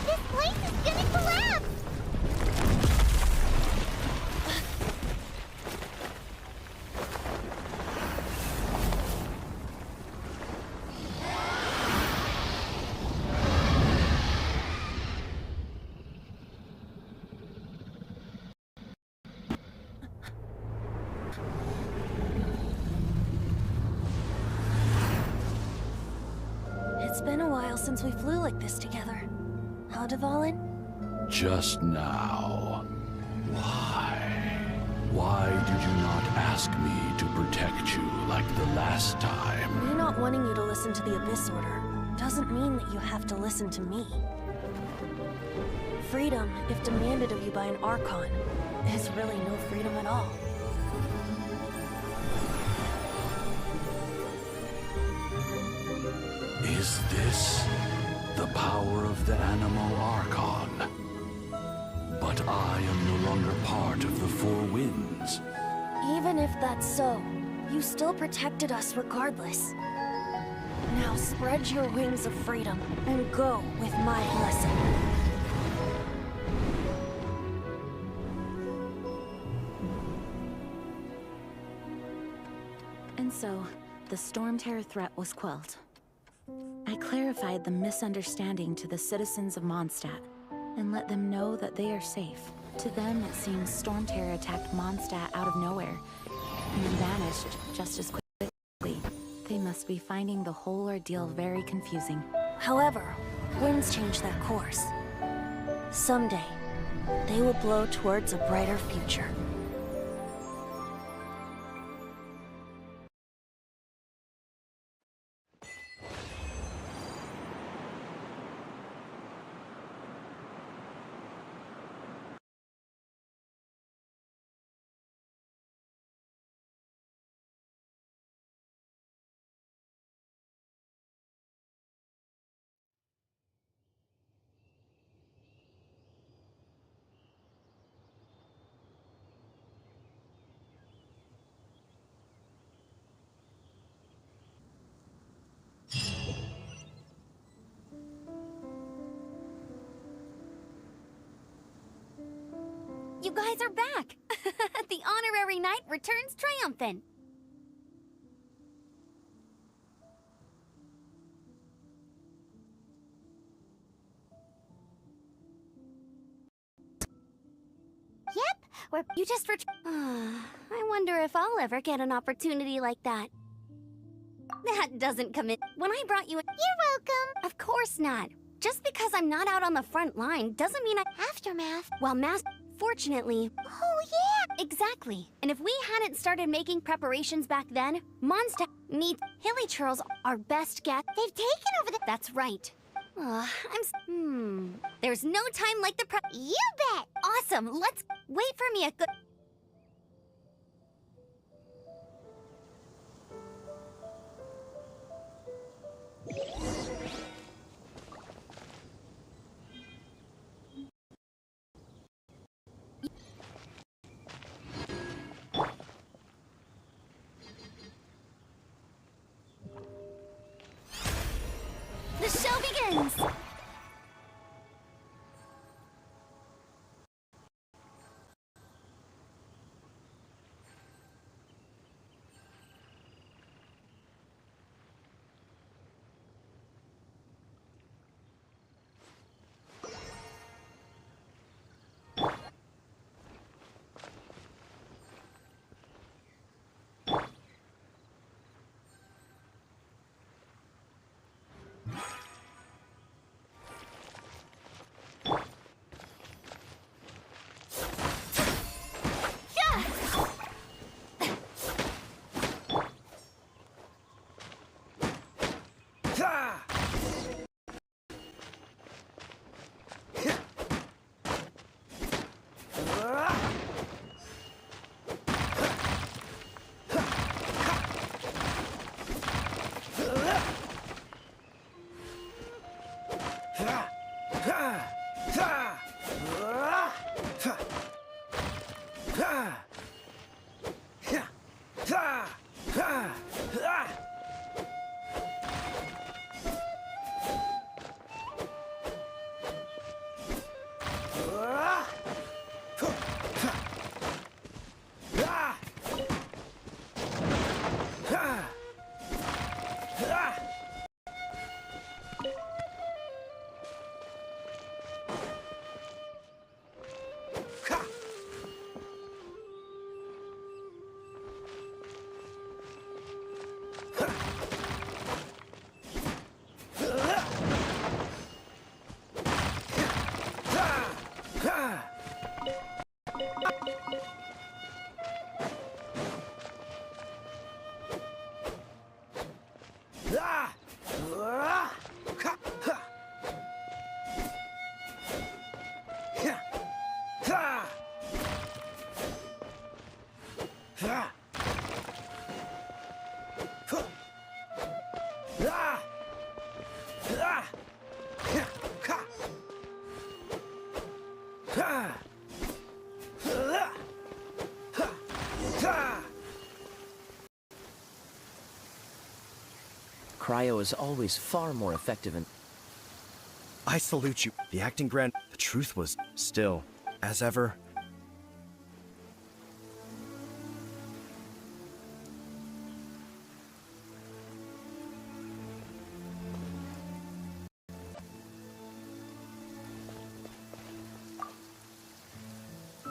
This place is gonna collapse! It's been a while since we flew like this together. Huh, Dvalin? Just now. Why? Why did you not ask me to protect you like the last time? Me not wanting you to listen to the Abyss Order doesn't mean that you have to listen to me. Freedom, if demanded of you by an Archon, is really no freedom at all. Is this the power of the Animo Archon? But I am no longer part of the Four Winds. Even if that's so, you still protected us regardless. Now spread your wings of freedom and go with my blessing. And so, the Storm Terror threat was quelled. I clarified the misunderstanding to the citizens of Mondstadt, and let them know that they are safe. To them, it seems Storm Terror attacked Mondstadt out of nowhere, and then vanished just as quickly. They must be finding the whole ordeal very confusing. However, winds change that course. Someday, they will blow towards a brighter future. You guys are back! The honorary knight returns triumphant! Yep, you just I wonder if I'll ever get an opportunity like that. That doesn't come in. When I brought you in— You're welcome! Of course not. Just because I'm not out on the front line doesn't mean Aftermath. While Fortunately— Oh yeah! Exactly. And if we hadn't started making preparations back then, Mondstadt needs— Hilly our best guess. They've taken over the— That's right. There's no time like the You bet! Awesome, let's— Wait for me a good— The show begins! Cryo is always far more effective in... I salute you. The acting grand... The truth was still, as ever...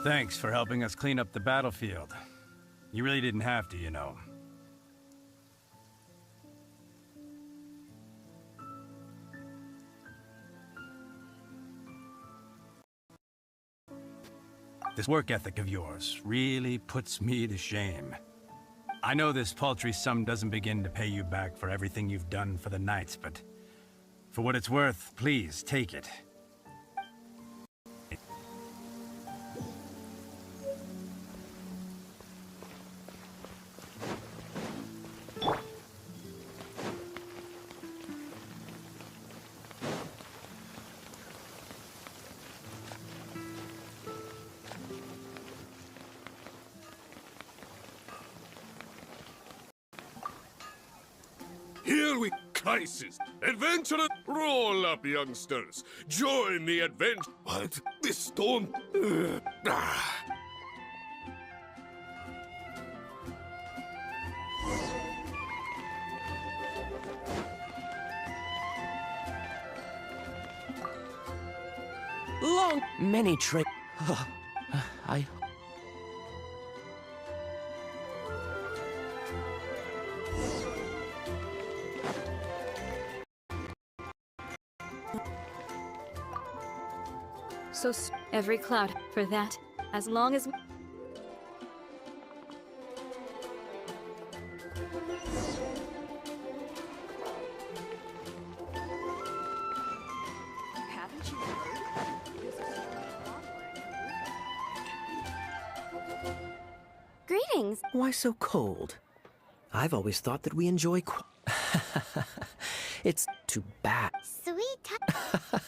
Thanks for helping us clean up the battlefield. You really didn't have to, you know. This work ethic of yours really puts me to shame. I know this paltry sum doesn't begin to pay you back for everything you've done for the Knights, but for what it's worth, please take it. Here we crisis. Adventure, roll up, youngsters. Join the adventure. What? This storm. Long many trade. I. So every cloud for that, as long as... Haven't you heard? Greetings. Why so cold? I've always thought that we enjoy It's too bad. Sweet.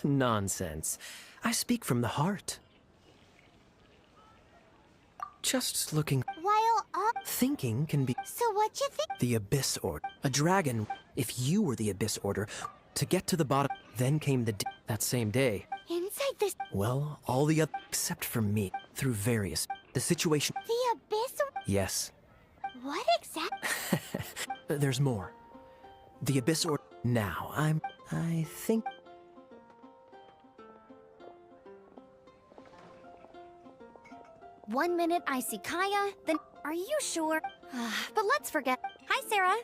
Nonsense. I speak from the heart. Just looking. While Thinking can be. So what you think? The Abyss Order. A dragon. If you were the Abyss Order, to get to the bottom, then came that same day. Inside this. Well, all the other, except for me, through various. The situation. The Abyss. Yes. What exactly? There's more. The Abyss Order. Now, I think. One minute I see Kaya, then... Are you sure? But let's forget... Hi, Sarah!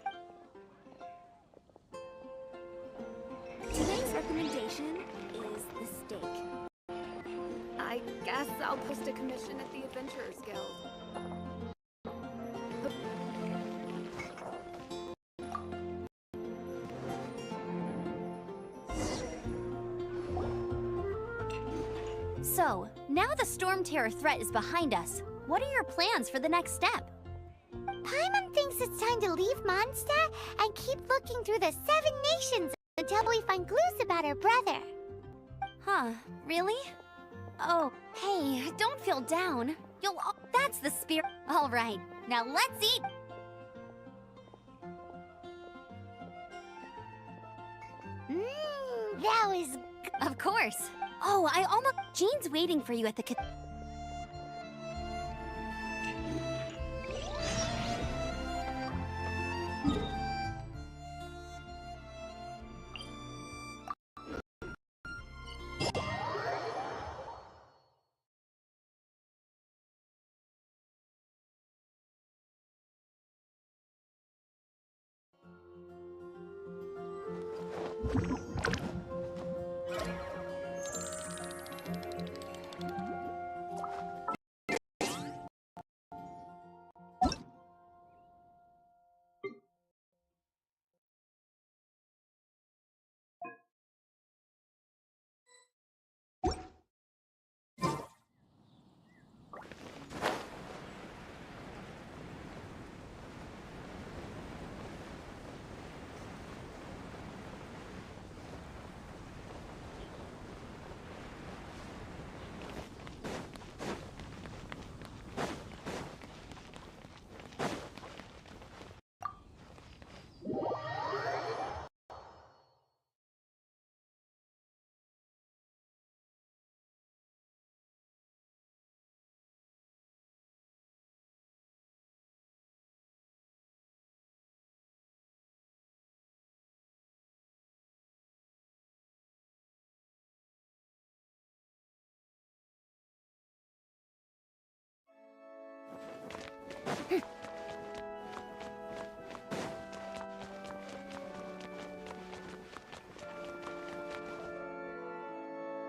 Today's recommendation is the steak. I guess I'll post a commission at the Adventurers Guild. So, now the Storm Terror threat is behind us. What are your plans for the next step? Paimon thinks it's time to leave Mondstadt and keep looking through the 7 nations until we find clues about her brother. Huh, really? Oh, hey, don't feel down. That's the spirit. All right, now let's eat. That was... Of course. Oh, I almost... Jane's waiting for you at the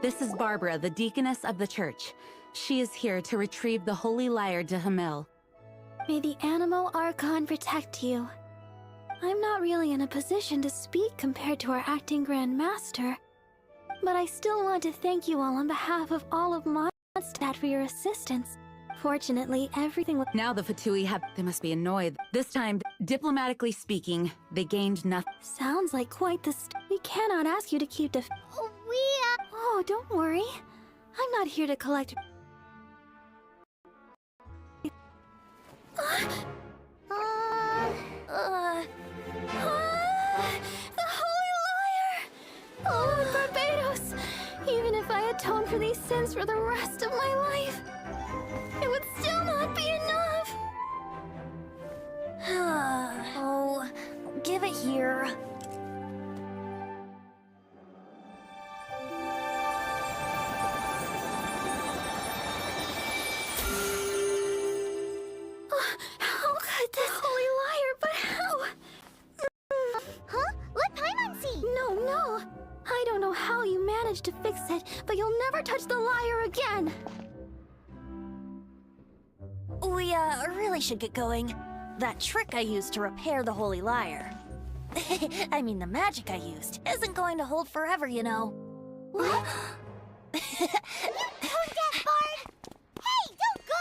This is Barbara, the deaconess of the church. She is here to retrieve the holy lyre de Hamel. May the Animo Archon protect you. I'm not really in a position to speak compared to our acting Grand Master, but I still want to thank you all on behalf of all of Mondstadt for your assistance. Fortunately, everything was— Now the Fatui have— They must be annoyed. This time, diplomatically speaking, they gained nothing. Sounds like quite the We cannot ask you to keep Oh, don't worry. I'm not here to collect— The Holy Lyre! Oh, Barbados! Even if I atone for these sins for the rest of my life, it would still not be enough! Oh, give it here. How could this Holy Lyre, but how? Huh? Let Paimon see! No. I don't know how you managed to fix it, but you'll never touch the lyre again! We, really should get going. That trick I used to repair the Holy Lyre. I mean, the magic I used isn't going to hold forever, you know. What? You tone-deaf bard! Hey, don't go!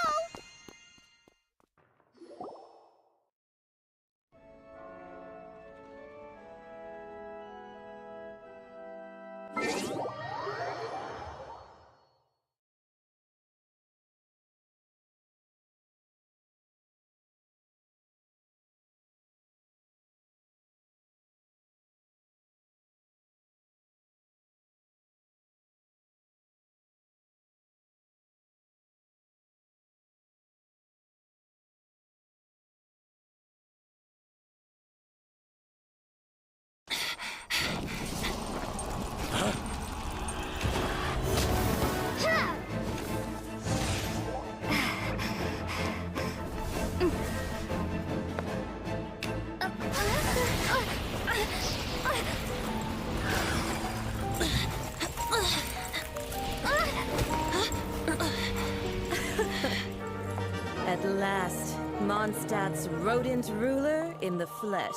At last, Mondstadt's rodent ruler in the flesh.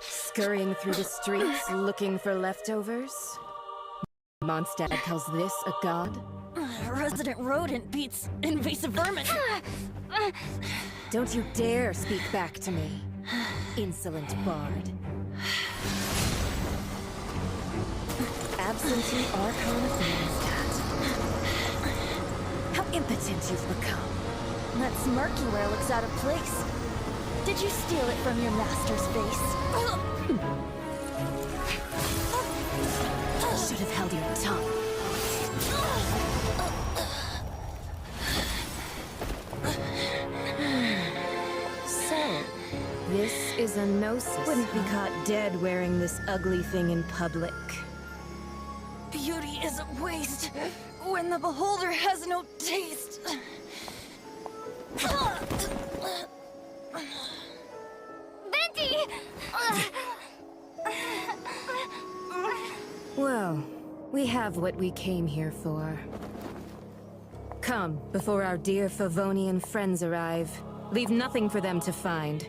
Scurrying through the streets looking for leftovers? Mondstadt calls this a god? Resident rodent beats invasive vermin. Don't you dare speak back to me, insolent bard. absentee Archon of Mondstadt. How impotent you've become. That smirk you wear looks out of place. Did you steal it from your master's face? Should have held your tongue. So, this is a gnosis. Wouldn't be caught dead wearing this ugly thing in public. Beauty is a waste when the beholder has no taste. Venti! Well, we have what we came here for. Come, before our dear Favonian friends arrive. Leave nothing for them to find.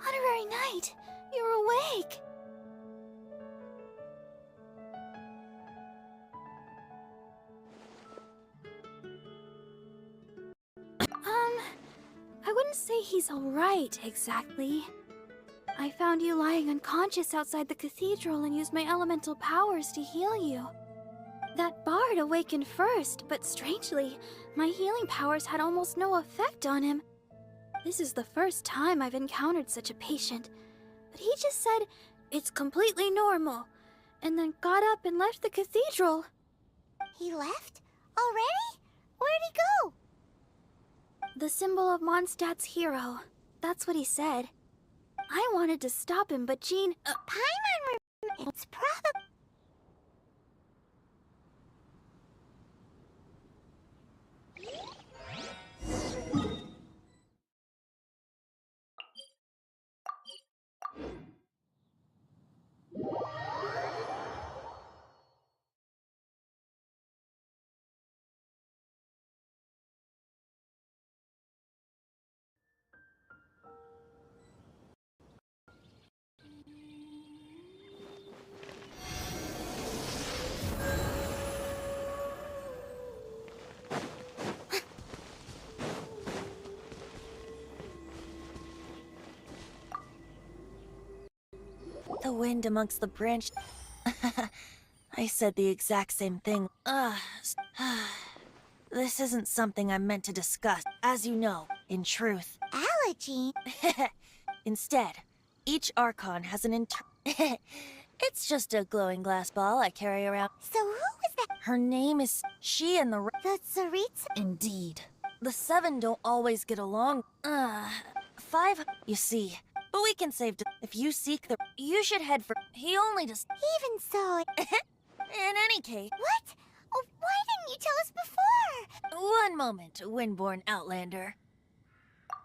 Honorary Knight, you're awake. I wouldn't say he's alright, exactly. I found you lying unconscious outside the cathedral and used my elemental powers to heal you. That bard awakened first, but strangely, my healing powers had almost no effect on him. This is the first time I've encountered such a patient, but he just said, "It's completely normal," and then got up and left the cathedral. He left? Already? Where'd he go? The symbol of Mondstadt's hero. That's what he said. I wanted to stop him, but Jean... Paimon, it's probably... The wind amongst the branch... I said the exact same thing. This isn't something I'm meant to discuss, as you know, in truth. Allergy? Instead, each Archon has an It's just a glowing glass ball I carry around. So who is that? Her name is... She and the... The Tsaritsa? Indeed. The 7 don't always get along. 5, you see. But we can save... If you seek the... You should head for... He only just... Even so... In any case... What? Oh, why didn't you tell us before? One moment, Windborn Outlander.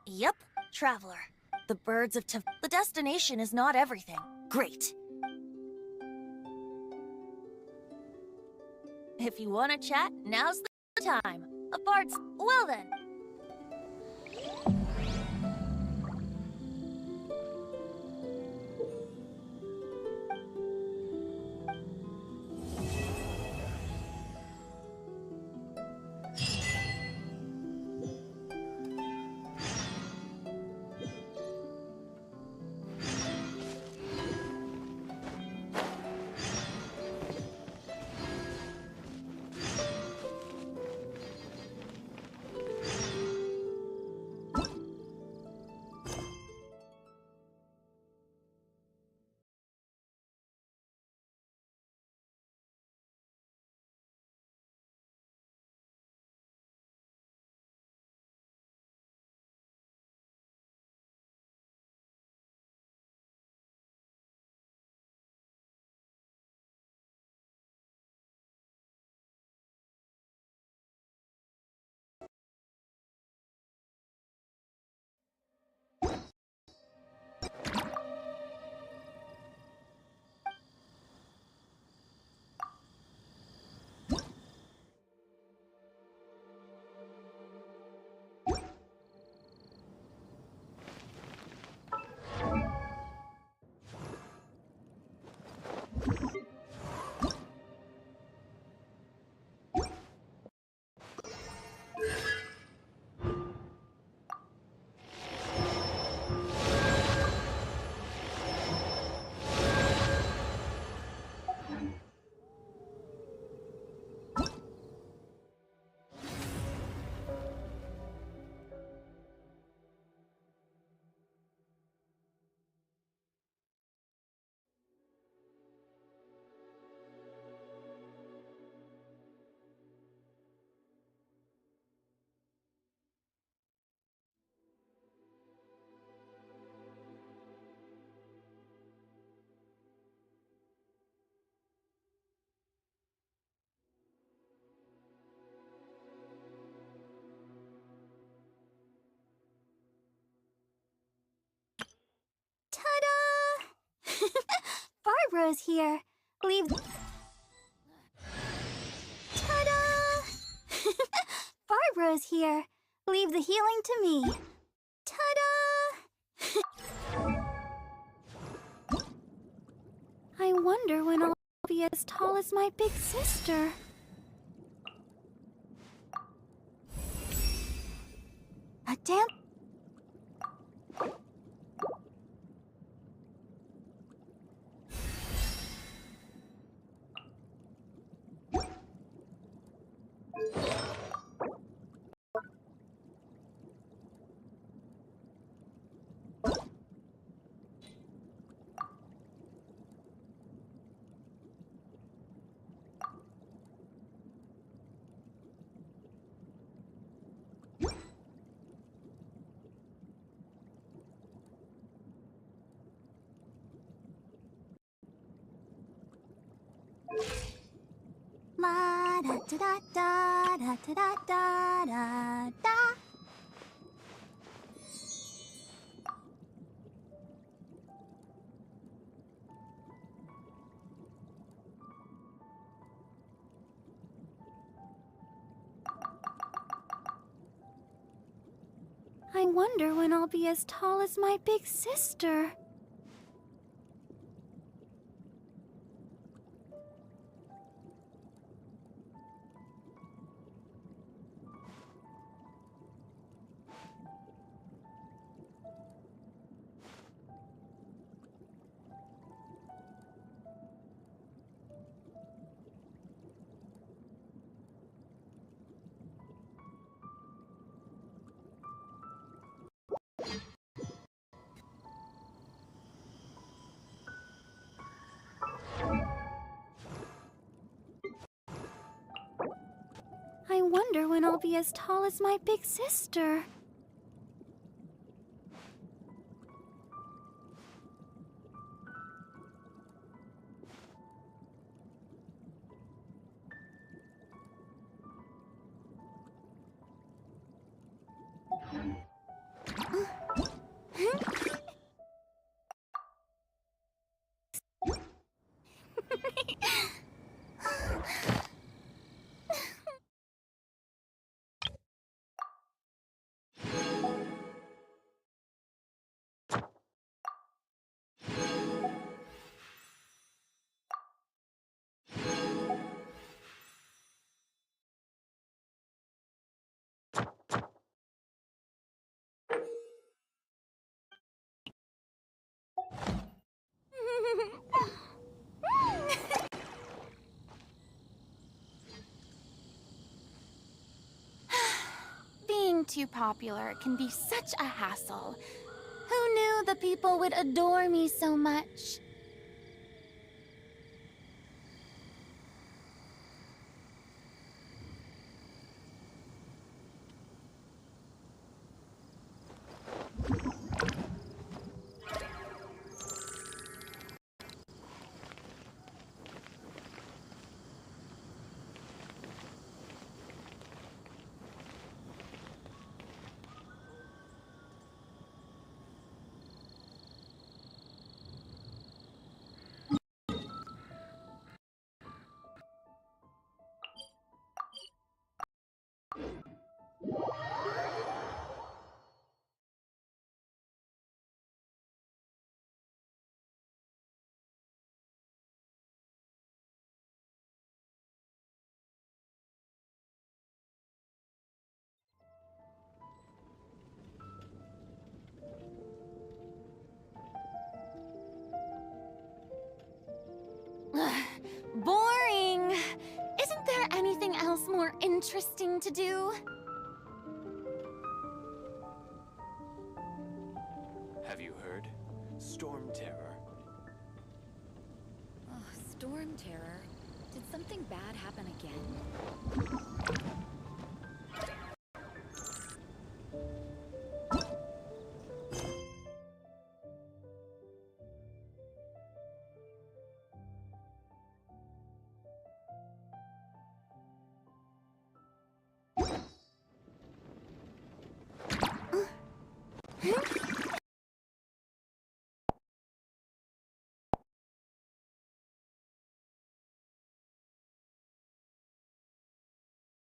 Yep, Traveler. The birds of The destination is not everything. Great. If you want to chat, now's the time. A bard's... Well then. Barbara's here. Leave... Ta-da! Barbara's here. Leave the healing to me. Ta-da! I wonder when I'll be as tall as my big sister. A damn... La da da da da da da da da da. I wonder when I'll be as tall as my big sister. I wonder when I'll be as tall as my big sister. Being too popular can be such a hassle. Who knew the people would adore me so much? Boring! Isn't there anything else more interesting to do? Have you heard? Storm Terror. Oh, Storm Terror? Did something bad happen again? Huh?